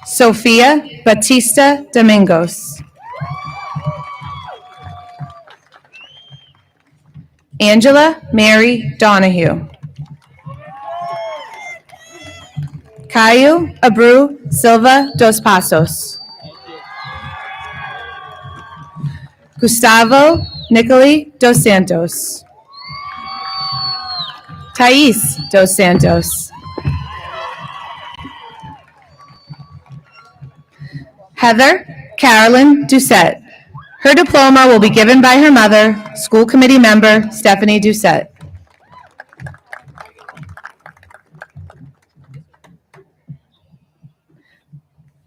M: Sophia Batista Domingos. Angela Mary Donahue. Caio Abreu Silva dos Passos. Gustavo Nicoli dos Santos. Thais dos Santos. Heather Carolyn Doucette. Her diploma will be given by her mother, school committee member Stephanie Doucette.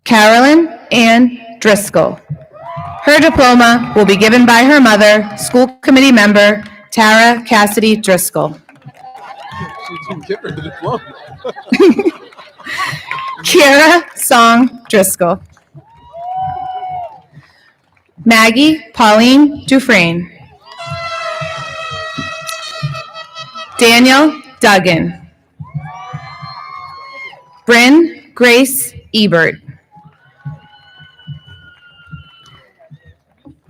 M: Carolyn Ann Driscoll. Her diploma will be given by her mother, school committee member Tara Cassidy Driscoll. Kiara Song Driscoll. Maggie Pauline Dufresne. Daniel Duggan. Bryn Grace Ebert.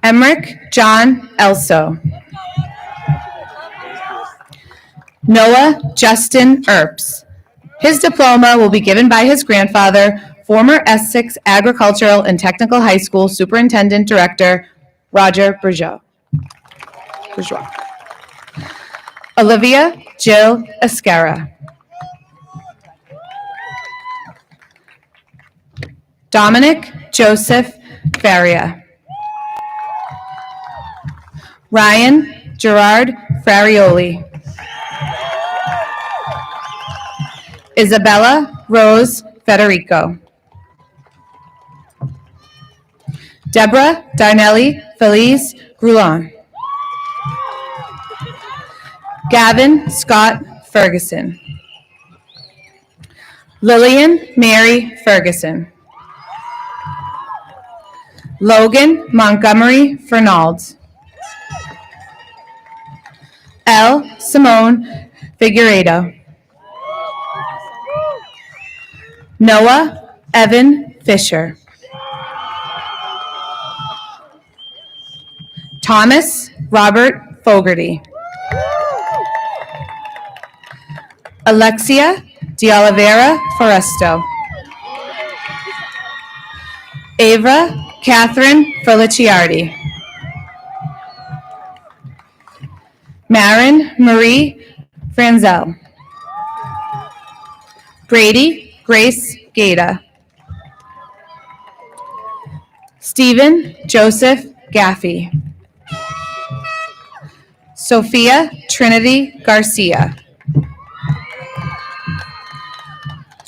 M: Emmerich John Elso. Noah Justin Earps. His diploma will be given by his grandfather, former Essex Agricultural and Technical High School Superintendent Director Roger Bourgeois. Olivia Jill Esquera. Dominic Joseph Faria. Ryan Gerard Frarioli. Isabella Rose Federico. Deborah Darnelli Feliz Grulon. Gavin Scott Ferguson. Lillian Mary Ferguson. Logan Montgomery Fernald. L. Simone Figueredo. Noah Evan Fisher. Thomas Robert Fogarty. Alexia De Oliveira Foresto. Ava Catherine Feliciardi. Marin Marie Franzel. Brady Grace Gata. Stephen Joseph Gaffey. Sophia Trinity Garcia.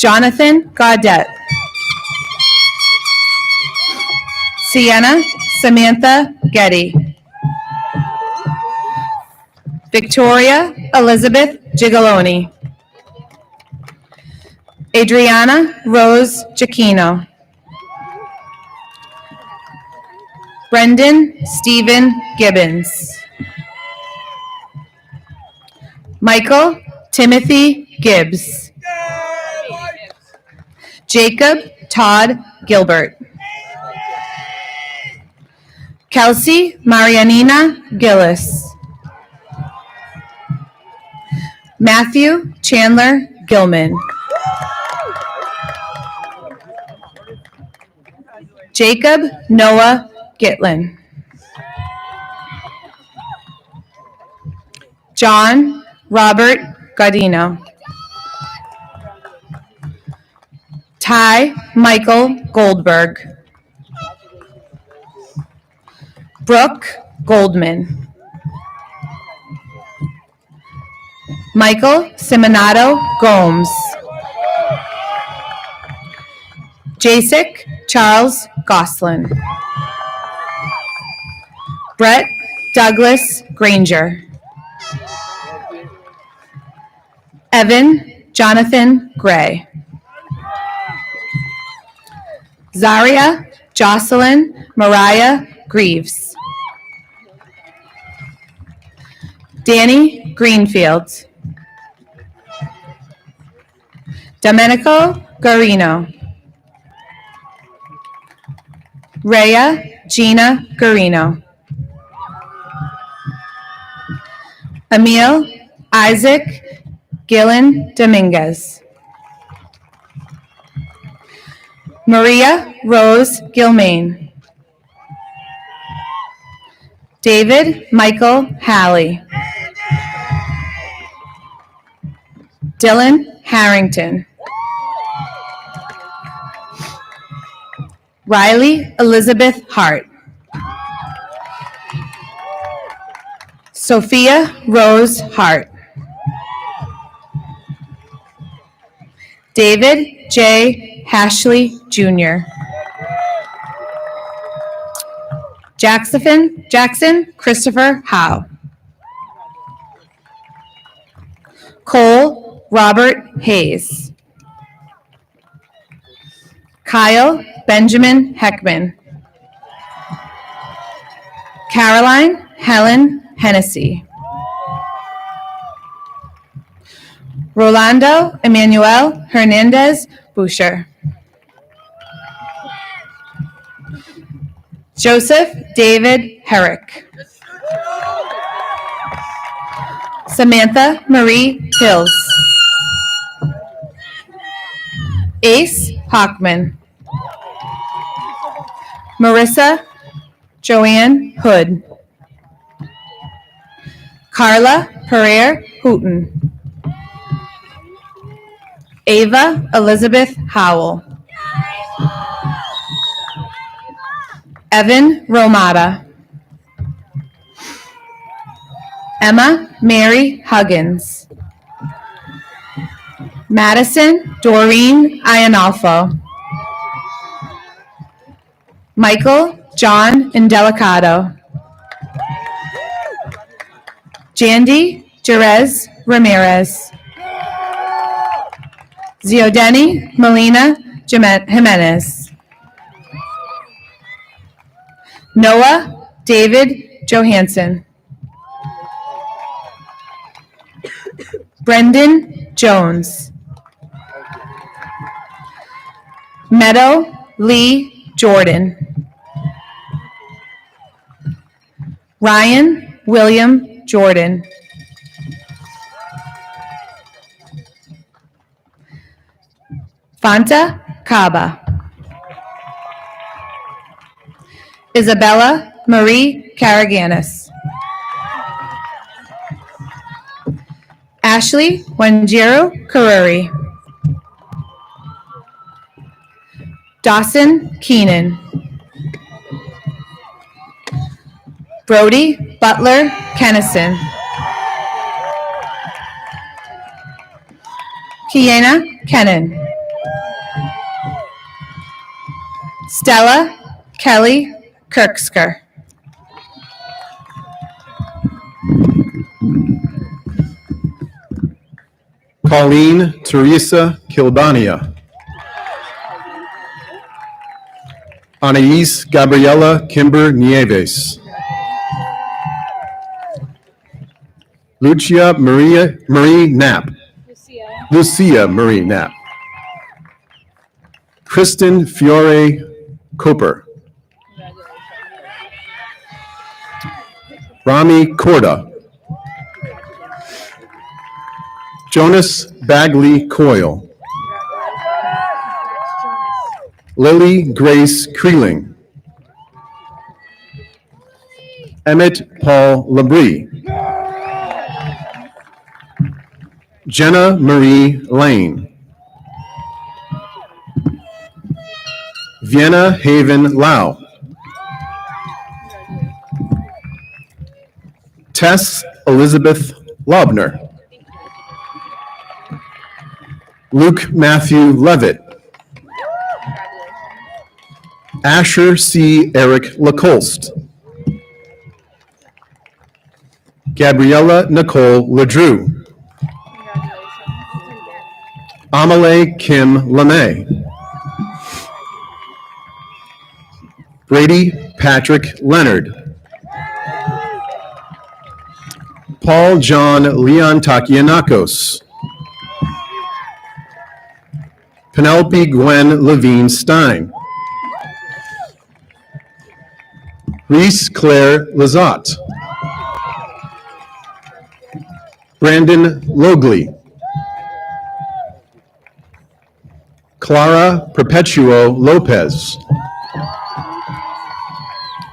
M: Jonathan Gaudette. Sienna Samantha Getty. Victoria Elizabeth Gigaloni. Adriana Rose Giacchino. Brendan Stephen Gibbons. Michael Timothy Gibbs. Jacob Todd Gilbert. Kelsey Marianina Gillis. Matthew Chandler Gilman. Jacob Noah Gitlin. John Robert Godino. Ty Michael Goldberg. Brooke Goldman. Michael Simonato Gomes. Jasek Charles Goslin. Brett Douglas Granger. Evan Jonathan Gray. Zaria Jocelyn Mariah Greaves. Danny Greenfield. Domenico Garino. Rhea Gina Garino. Emil Isaac Gillen Dominguez. Maria Rose Gilmain. David Michael Halley. Dylan Harrington. Riley Elizabeth Hart. Sophia Rose Hart. David J. Hashley Jr. Jackson Christopher Howe. Cole Robert Hayes. Kyle Benjamin Heckman. Caroline Helen Hennessy. Rolando Emmanuel Hernandez Boucher. Joseph David Herrick. Samantha Marie Hills. Ace Hockman. Marissa Joanne Hood. Carla Pereira Hooten. Ava Elizabeth Howell. Evan Romata. Emma Mary Huggins. Madison Doreen Ianolfo. Michael John Indelicato. Jandy Jerez Ramirez. Ziodeni Melina Jimenez. Noah David Johansson. Brendan Jones. Meadow Lee Jordan. Ryan William Jordan. Fanta Caba. Isabella Marie Karaganis. Ashley Wanjiro Karuri. Dawson Keenan. Brody Butler Kennison. Kiana Kennan. Stella Kelly Kirksker.
N: Colleen Teresa Kilbania. Anais Gabriela Kimber Nieves. Lucia Marie Knapp. Lucia Marie Knapp. Kristen Fiore Cooper. Rami Korda. Jonas Bagley Coyle. Lily Grace Creeling. Emmett Paul Labrie. Jenna Marie Lane. Vienna Haven Lau. Tess Elizabeth Lobner. Luke Matthew Levitt. Asher C. Eric Lacoste. Gabriella Nicole Ledrew. Amelie Kim LeMay. Brady Patrick Leonard. Paul John Leon Takianakos. Penelope Gwen Levine Stein. Reese Claire Lazat. Brandon Logley. Clara Perpetuo Lopez.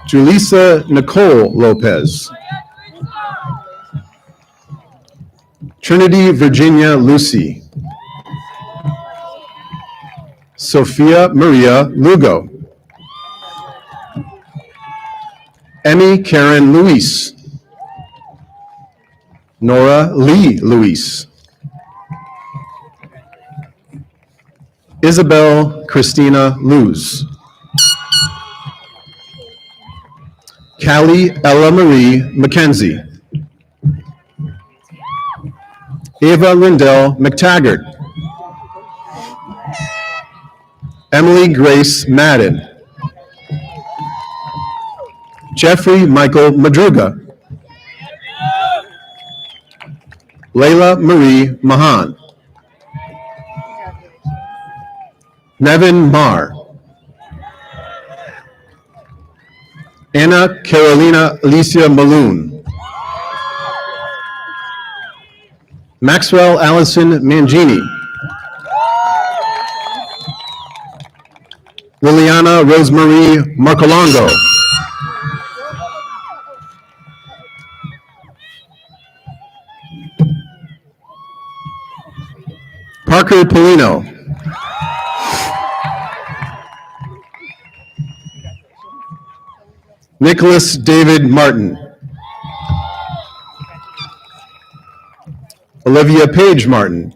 N: Julissa Nicole Lopez. Trinity Virginia Lucy. Sophia Maria Lugo. Emmy Karen Luis. Nora Lee Luis. Isabel Christina Luz. Callie Ella Marie McKenzie. Ava Lindell McTaggart. Emily Grace Madden. Jeffrey Michael Madruga. Layla Marie Mahan. Nevin Marr. Anna Carolina Alicia Maloon. Maxwell Allison Mangini. Liliana Rosemarie Marcolongo. Parker Polino. Nicholas David Martin. Olivia Page Martin.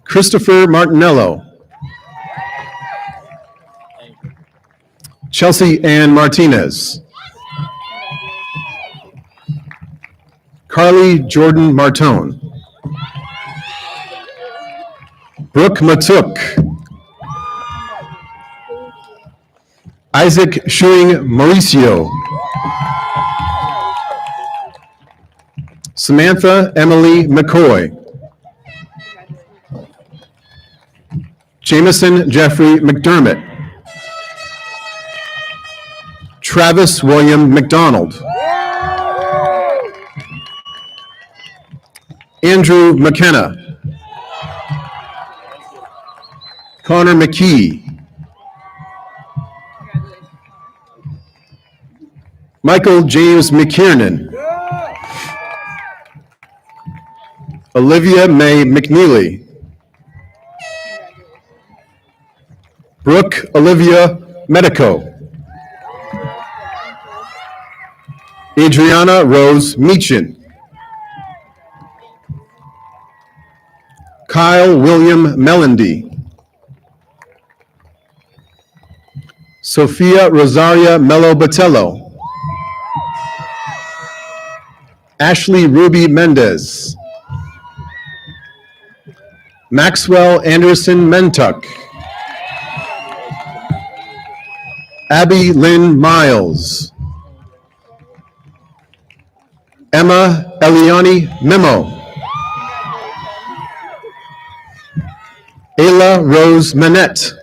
N: Christopher Martinello. Chelsea Ann Martinez. Carly Jordan Martone. Brooke Matuk. Isaac Shuing Mauricio. Samantha Emily McCoy. Jameson Jeffrey McDermott. Travis William McDonald. Andrew McKenna. Connor McKee. Michael James McKiernan. Olivia May McNeely. Brooke Olivia Medico. Adriana Rose Meechin. Kyle William Melandy. Sofia Rosaria Mello Botello. Ashley Ruby Mendez. Maxwell Anderson Mentuck. Abby Lynn Miles. Emma Eliani Memo. Ayla Rose Manette.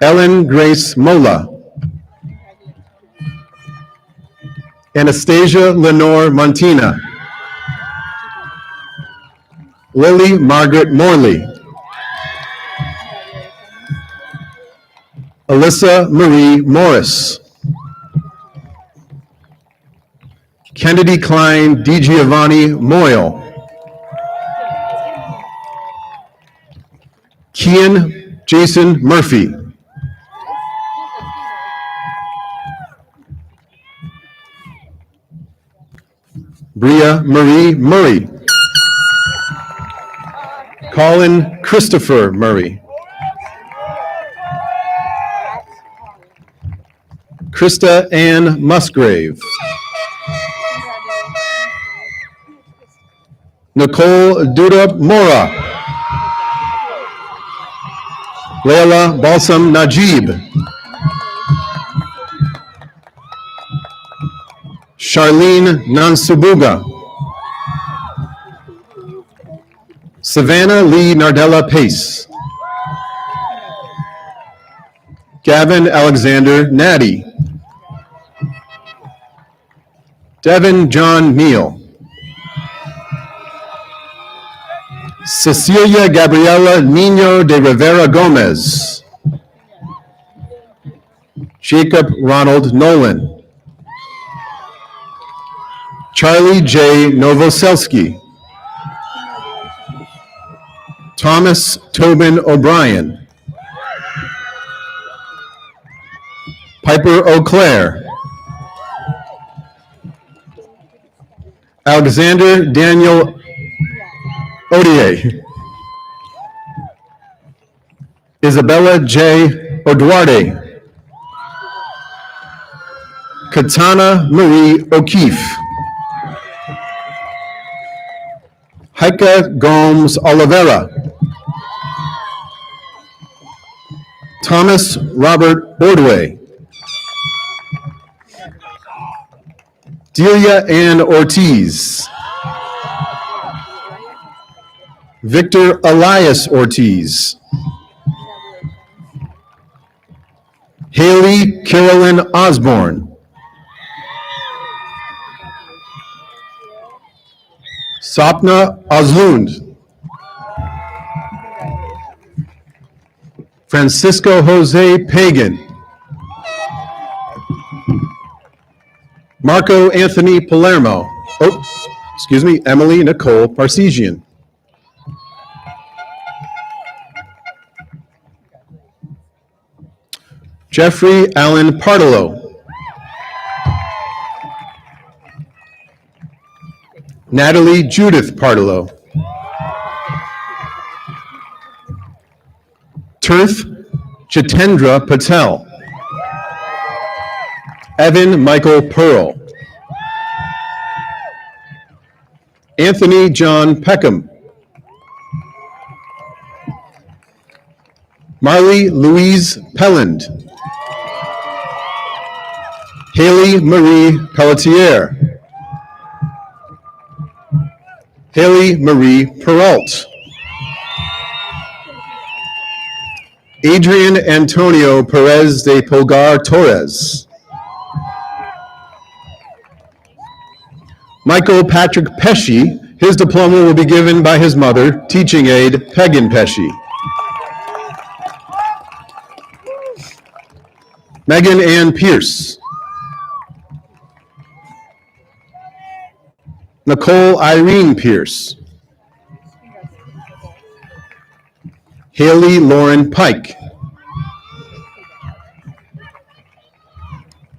N: Ellen Grace Mola. Anastasia Lenore Montina. Lily Margaret Morley. Alyssa Marie Morris. Kennedy Klein DiGiovanni Moyle. Kian Jason Murphy. Bria Marie Murray. Colin Christopher Murray. Krista Ann Musgrave. Nicole Duda Mora. Leila Balsam Najib. Charlene Nansubuga. Savannah Lee Nardella Pace. Gavin Alexander Natty. Devin John Neal. Cecilia Gabriela Nino de Rivera Gomez. Jacob Ronald Nolan. Charlie J. Novoselski. Thomas Tobin O'Brien. Piper O'Clair. Alexander Daniel Odier. Isabella J. Oduarte. Katana Marie O'Keefe. Heike Gomes Oliveira. Thomas Robert Ordway. Delia Ann Ortiz. Victor Elias Ortiz. Haley Carolyn Osborne. Sapna Oslund. Francisco Jose Pagan. Marco Anthony Palermo. Emily Nicole Parsesian. Jeffrey Allen Partolo. Natalie Judith Partolo. Tirth Jitendra Patel. Evan Michael Pearl. Anthony John Peckham. Marley Louise Pelland. Haley Marie Pelletier. Haley Marie Peralt. Adrian Antonio Perez de Pulgar Torres. Michael Patrick Pesci, his diploma will be given by his mother, teaching aide Pegan Pesci. Megan Ann Pierce. Nicole Irene Pierce. Haley Lauren Pike.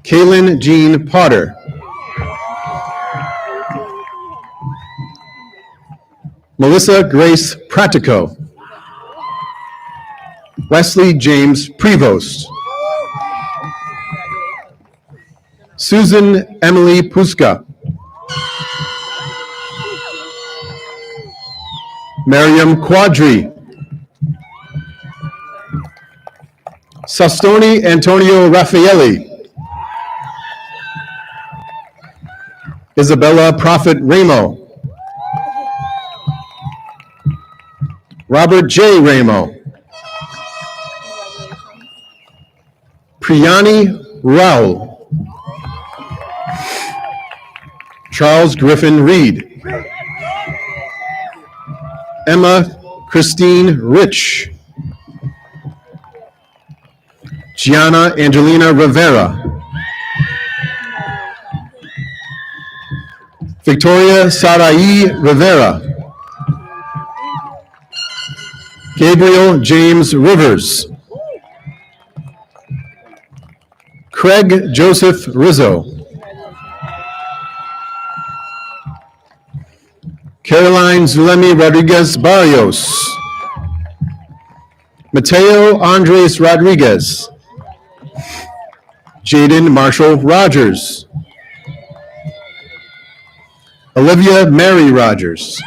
N: Kaylin Jean Potter. Melissa Grace Pratico. Wesley James Prevost. Susan Emily Puska. Miriam Quadri. Sastoni Antonio Raffaelli. Isabella Prophet Ramo. Robert J. Ramo. Priyani Raul. Charles Griffin Reed. Emma Christine Rich. Gianna Angelina Rivera. Victoria Sarai Rivera. Gabriel James Rivers. Craig Joseph Rizzo. Caroline Zulemi Rodriguez Barrios. Mateo Andres Rodriguez. Jaden Marshall Rogers. Olivia Mary Rogers.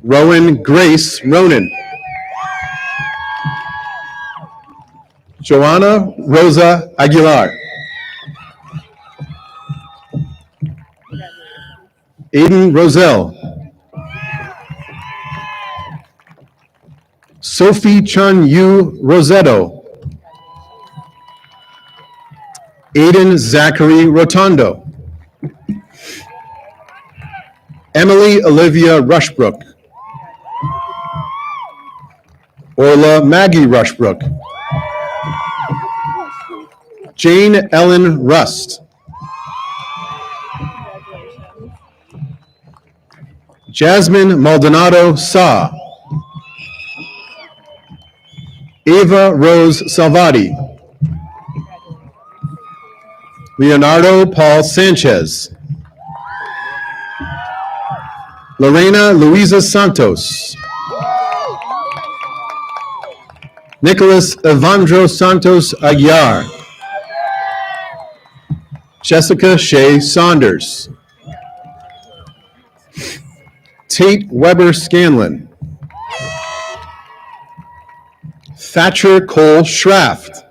N: Rowan Grace Ronan. Joanna Rosa Aguilar. Aiden Roselle. Sophie Chun Yu Rosetto. Aiden Zachary Rotondo. Emily Olivia Rushbrook. Orla Maggie Rushbrook. Jane Ellen Rust. Jasmine Maldonado Sa. Ava Rose Salvati. Leonardo Paul Sanchez. Lorena Luisa Santos. Nicholas Evandro Santos Aguiar. Jessica Shea Saunders. Tate Weber Scanlon. Thatcher Cole Schraft.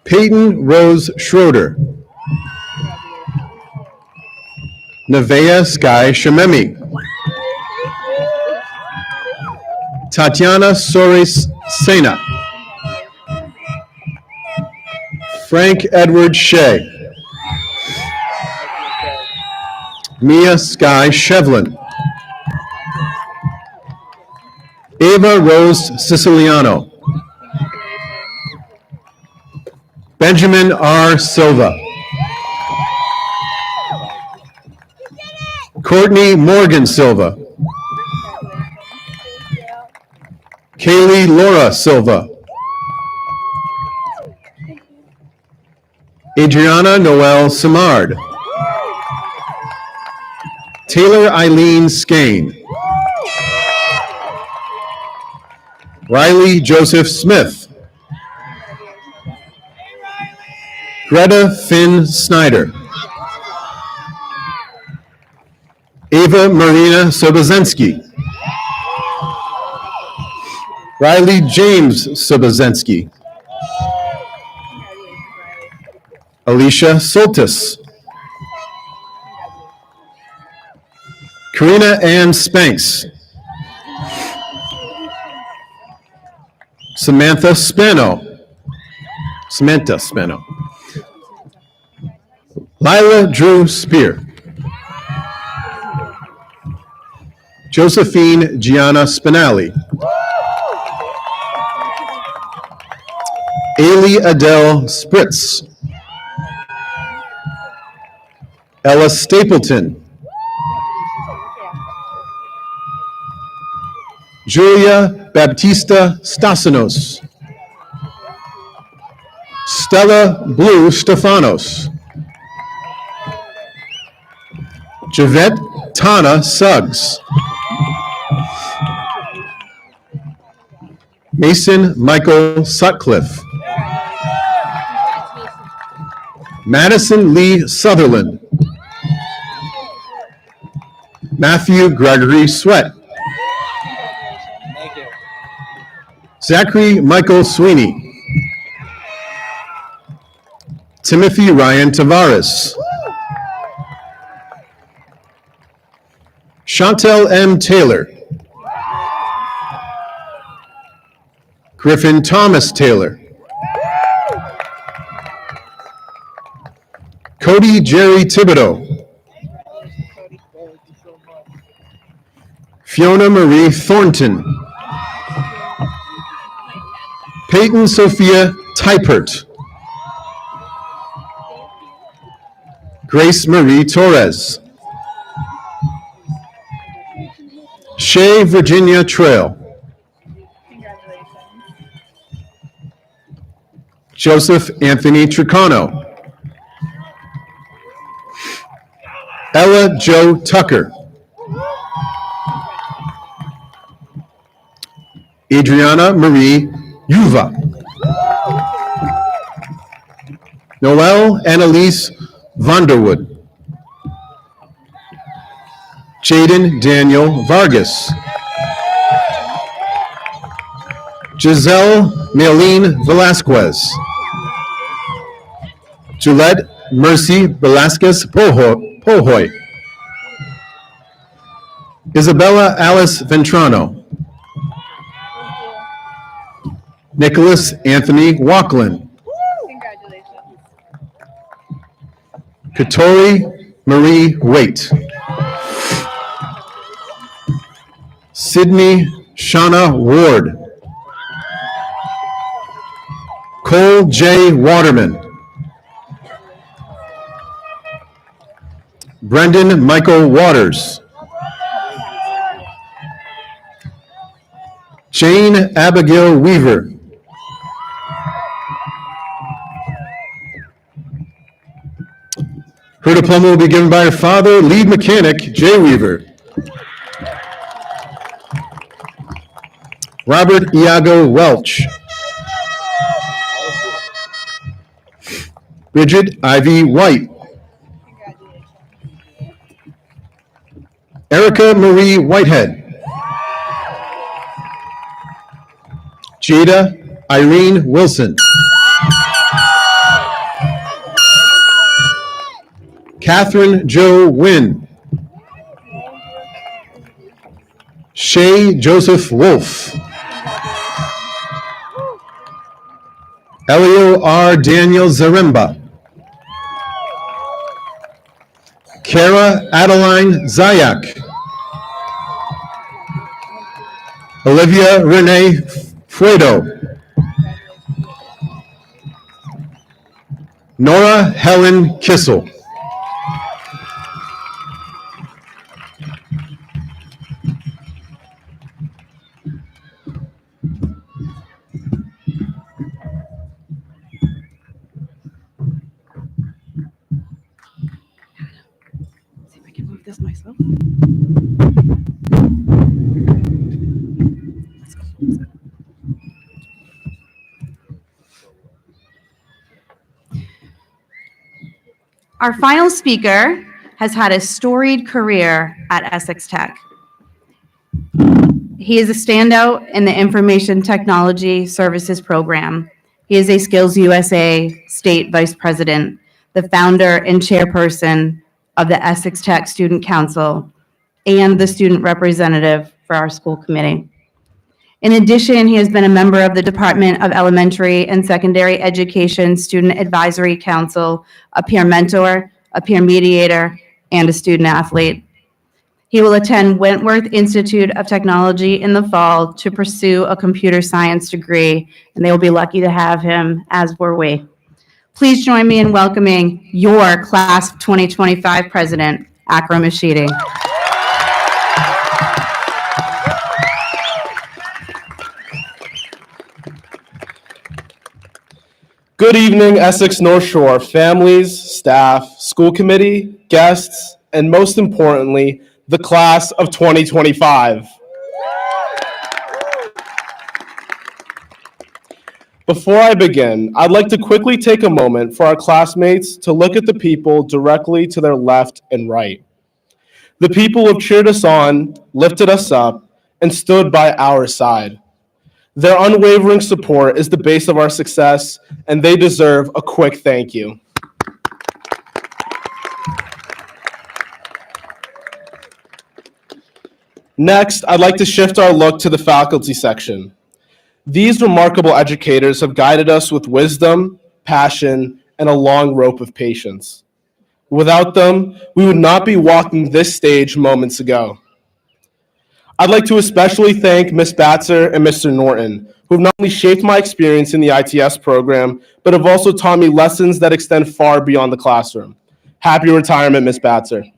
N: Peyton Rose Schroeder. Nevaeh Sky Shememi. Tatiana Soares Sena. Frank Edward Shea. Mia Sky Shevlin. Ava Rose Siciliano. Benjamin R. Silva. Courtney Morgan Silva. Kaylee Laura Silva. Adriana Noel Simard. Taylor Eileen Skane. Riley Joseph Smith. Greta Finn Snyder. Ava Marina Sobozensky. Riley James Sobozensky. Alicia Soltis. Karina Ann Spanks. Samantha Spano. Lila Drew Spear. Josephine Gianna Spinelli. Ailey Adele Spritz. Ella Stapleton. Julia Baptista Stasinos. Stella Blue Stefanos. Javette Tana Suggs. Mason Michael Sutcliffe. Madison Lee Sutherland. Matthew Gregory Sweat. Zachary Michael Sweeney. Timothy Ryan Tavares. Chantel M. Taylor. Griffin Thomas Taylor. Cody Jerry Thibodeau. Fiona Marie Thornton. Peyton Sophia Typert. Grace Marie Torres. Shay Virginia Trail. Joseph Anthony Tricano. Ella Jo Tucker. Adriana Marie Yuva. Noelle Annalise Vanderwood. Jaden Daniel Vargas. Giselle Maylene Velasquez. Juliette Mercy Velasquez Pohoy. Isabella Alice Ventrano. Nicholas Anthony Walklin. Katori Marie Waite. Sydney Shauna Ward. Cole J. Waterman. Brendan Michael Waters. Jane Abigail Weaver. Her diploma will be given by her father, lead mechanic Jay Weaver. Robert Iago Welch. Bridget Ivy White. Erica Marie Whitehead. Jada Irene Wilson. Catherine Jo Wynn. Shay Joseph Wolf. Elio R. Daniel Zaremba. Kara Adeline Zayak. Olivia Renee Fuedo. Nora Helen Kissel.
A: See if I can move this myself. Our final speaker has had a storied career at Essex Tech. He is a standout in the Information Technology Services Program. He is a Skills USA State Vice President, the founder and chairperson of the Essex Tech Student Council, and the student representative for our school committee. In addition, he has been a member of the Department of Elementary and Secondary Education Student Advisory Council, a peer mentor, a peer mediator, and a student athlete. He will attend Wentworth Institute of Technology in the fall to pursue a computer science degree, and they will be lucky to have him, as were we. Please join me in welcoming your Class of 2025 President, Akram Ashidi.
O: Good evening, Essex North Shore families, staff, school committee, guests, and most importantly, the class of 2025. Before I begin, I'd like to quickly take a moment for our classmates to look at the people directly to their left and right. The people who have cheered us on, lifted us up, and stood by our side. Their unwavering support is the base of our success, and they deserve a quick thank you. Next, I'd like to shift our look to the faculty section. These remarkable educators have guided us with wisdom, passion, and a long rope of patience. Without them, we would not be walking this stage moments ago. I'd like to especially thank Ms. Batzer and Mr. Norton, who have not only shaped my experience in the ITS program, but have also taught me lessons that extend far beyond the classroom. Happy retirement, Ms. Batzer.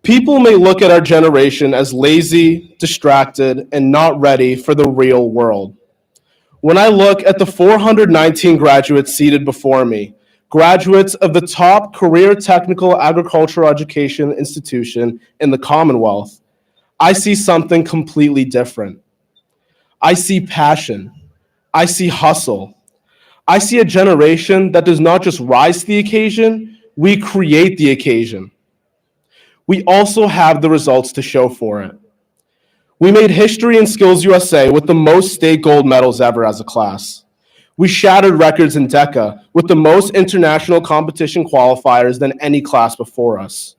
O: People may look at our generation as lazy, distracted, and not ready for the real world. When I look at the 419 graduates seated before me, graduates of the top career technical agricultural education institution in the Commonwealth, I see something completely different. I see passion. I see hustle. I see a generation that does not just rise to the occasion, we create the occasion. We also have the results to show for it. We made history in Skills USA with the most state gold medals ever as a class. We shattered records in DECA with the most international competition qualifiers than any class before us.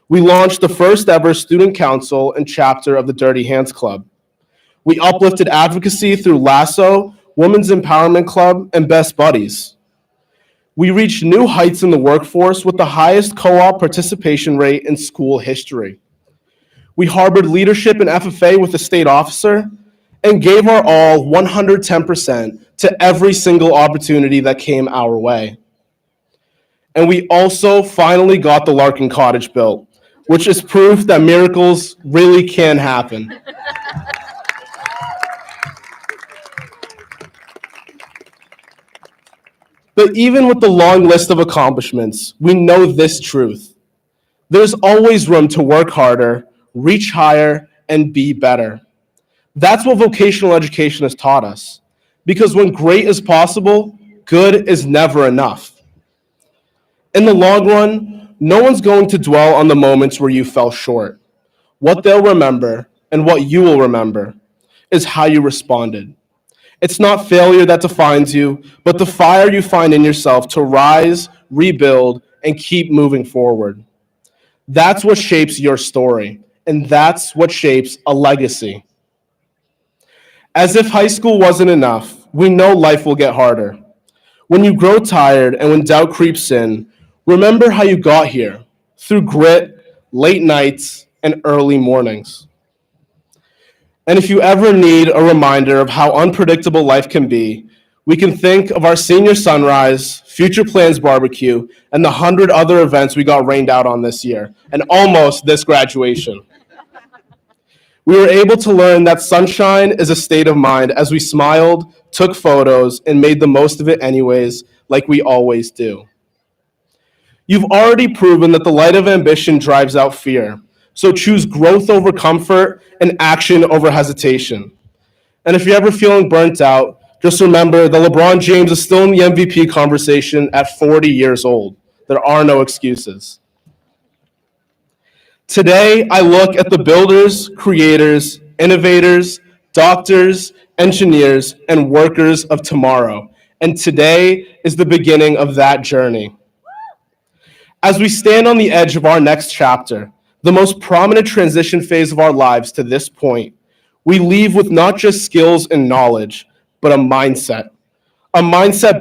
O: We launched the first ever student council and chapter of the Dirty Hands Club. We uplifted advocacy through Lasso, Women's Empowerment Club, and Best Buddies. We reached new heights in the workforce with the highest co-op participation rate in school history. We harbored leadership in FFA with a state officer and gave our all 110% to every single opportunity that came our way. And we also finally got the Larkin Cottage built, which is proof that miracles really can happen. But even with the long list of accomplishments, we know this truth. There's always room to work harder, reach higher, and be better. That's what vocational education has taught us. Because when great is possible, good is never enough. In the long run, no one's going to dwell on the moments where you fell short. What they'll remember, and what you will remember, is how you responded. It's not failure that defines you, but the fire you find in yourself to rise, rebuild, and keep moving forward. That's what shapes your story, and that's what shapes a legacy. As if high school wasn't enough, we know life will get harder. When you grow tired and when doubt creeps in, remember how you got here, through grit, late nights, and early mornings. And if you ever need a reminder of how unpredictable life can be, we can think of our senior sunrise, future plans barbecue, and the 100 other events we got rained out on this year, and almost this graduation. We were able to learn that sunshine is a state of mind as we smiled, took photos, and made the most of it anyways, like we always do. You've already proven that the light of ambition drives out fear. So choose growth over comfort and action over hesitation. And if you're ever feeling burnt out, just remember that LeBron James is still in the MVP conversation at 40 years old. There are no excuses. Today, I look at the builders, creators, innovators, doctors, engineers, and workers of tomorrow. And today is the beginning of that journey. As we stand on the edge of our next chapter, the most prominent transition phase of our lives to this point, we leave with not just skills and knowledge, but a mindset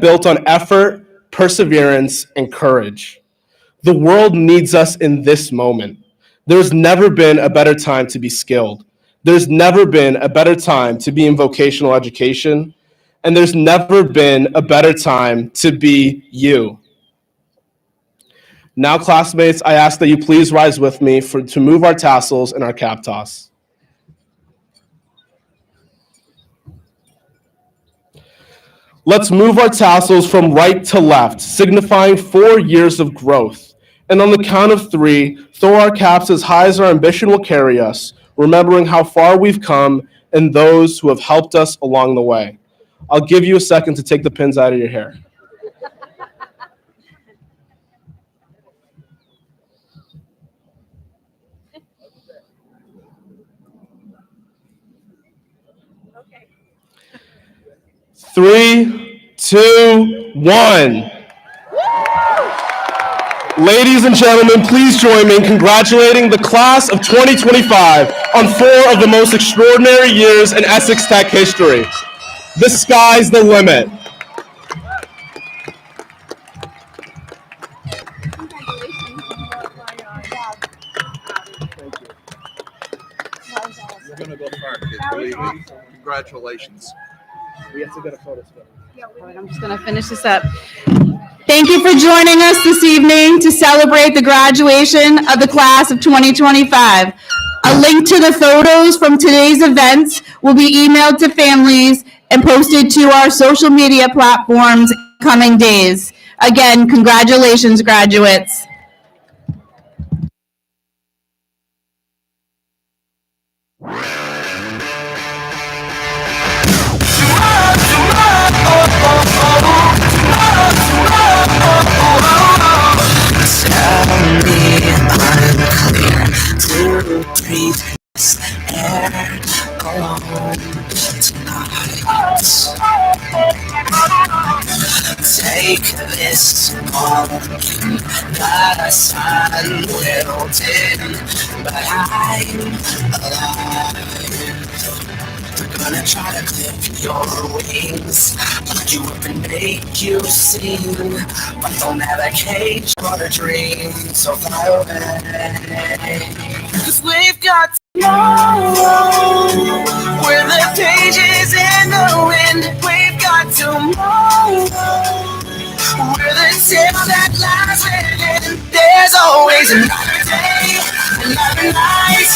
O: built on effort, perseverance, and courage. The world needs us in this moment. There's never been a better time to be skilled. There's never been a better time to be in vocational education, and there's never been a better time to be you. Now, classmates, I ask that you please rise with me to move our tassels and our cap toss. Let's move our tassels from right to left, signifying 4 years of growth. And on the count of 3, throw our caps as high as our ambition will carry us. remembering how far we've come and those who have helped us along the way. I'll give you a second to take the pins out of your hair. Three, two, one. Ladies and gentlemen, please join me in congratulating the class of 2025 on 4 of the most extraordinary years in Essex Tech history. The sky's the limit.
E: You're going to go far, kids. Believe me. Congratulations.
O: We have to get a photo study.
A: All right, I'm just going to finish this up. Thank you for joining us this evening to celebrate the graduation of the class of 2025. A link to the photos from today's events will be emailed to families and posted to our social media platforms in coming days. Again, congratulations, graduates.
L: To breathe this air alone tonight. Take this moment that the sun will dim, but I'm alive. We're gonna try to clip your wings, lock you up and make you sing, but they'll never cage your dream, so fly away. 'Cause we've got tomorrow, where the pages in the wind. We've got tomorrow, where the tale that lies within. There's always another day, another night,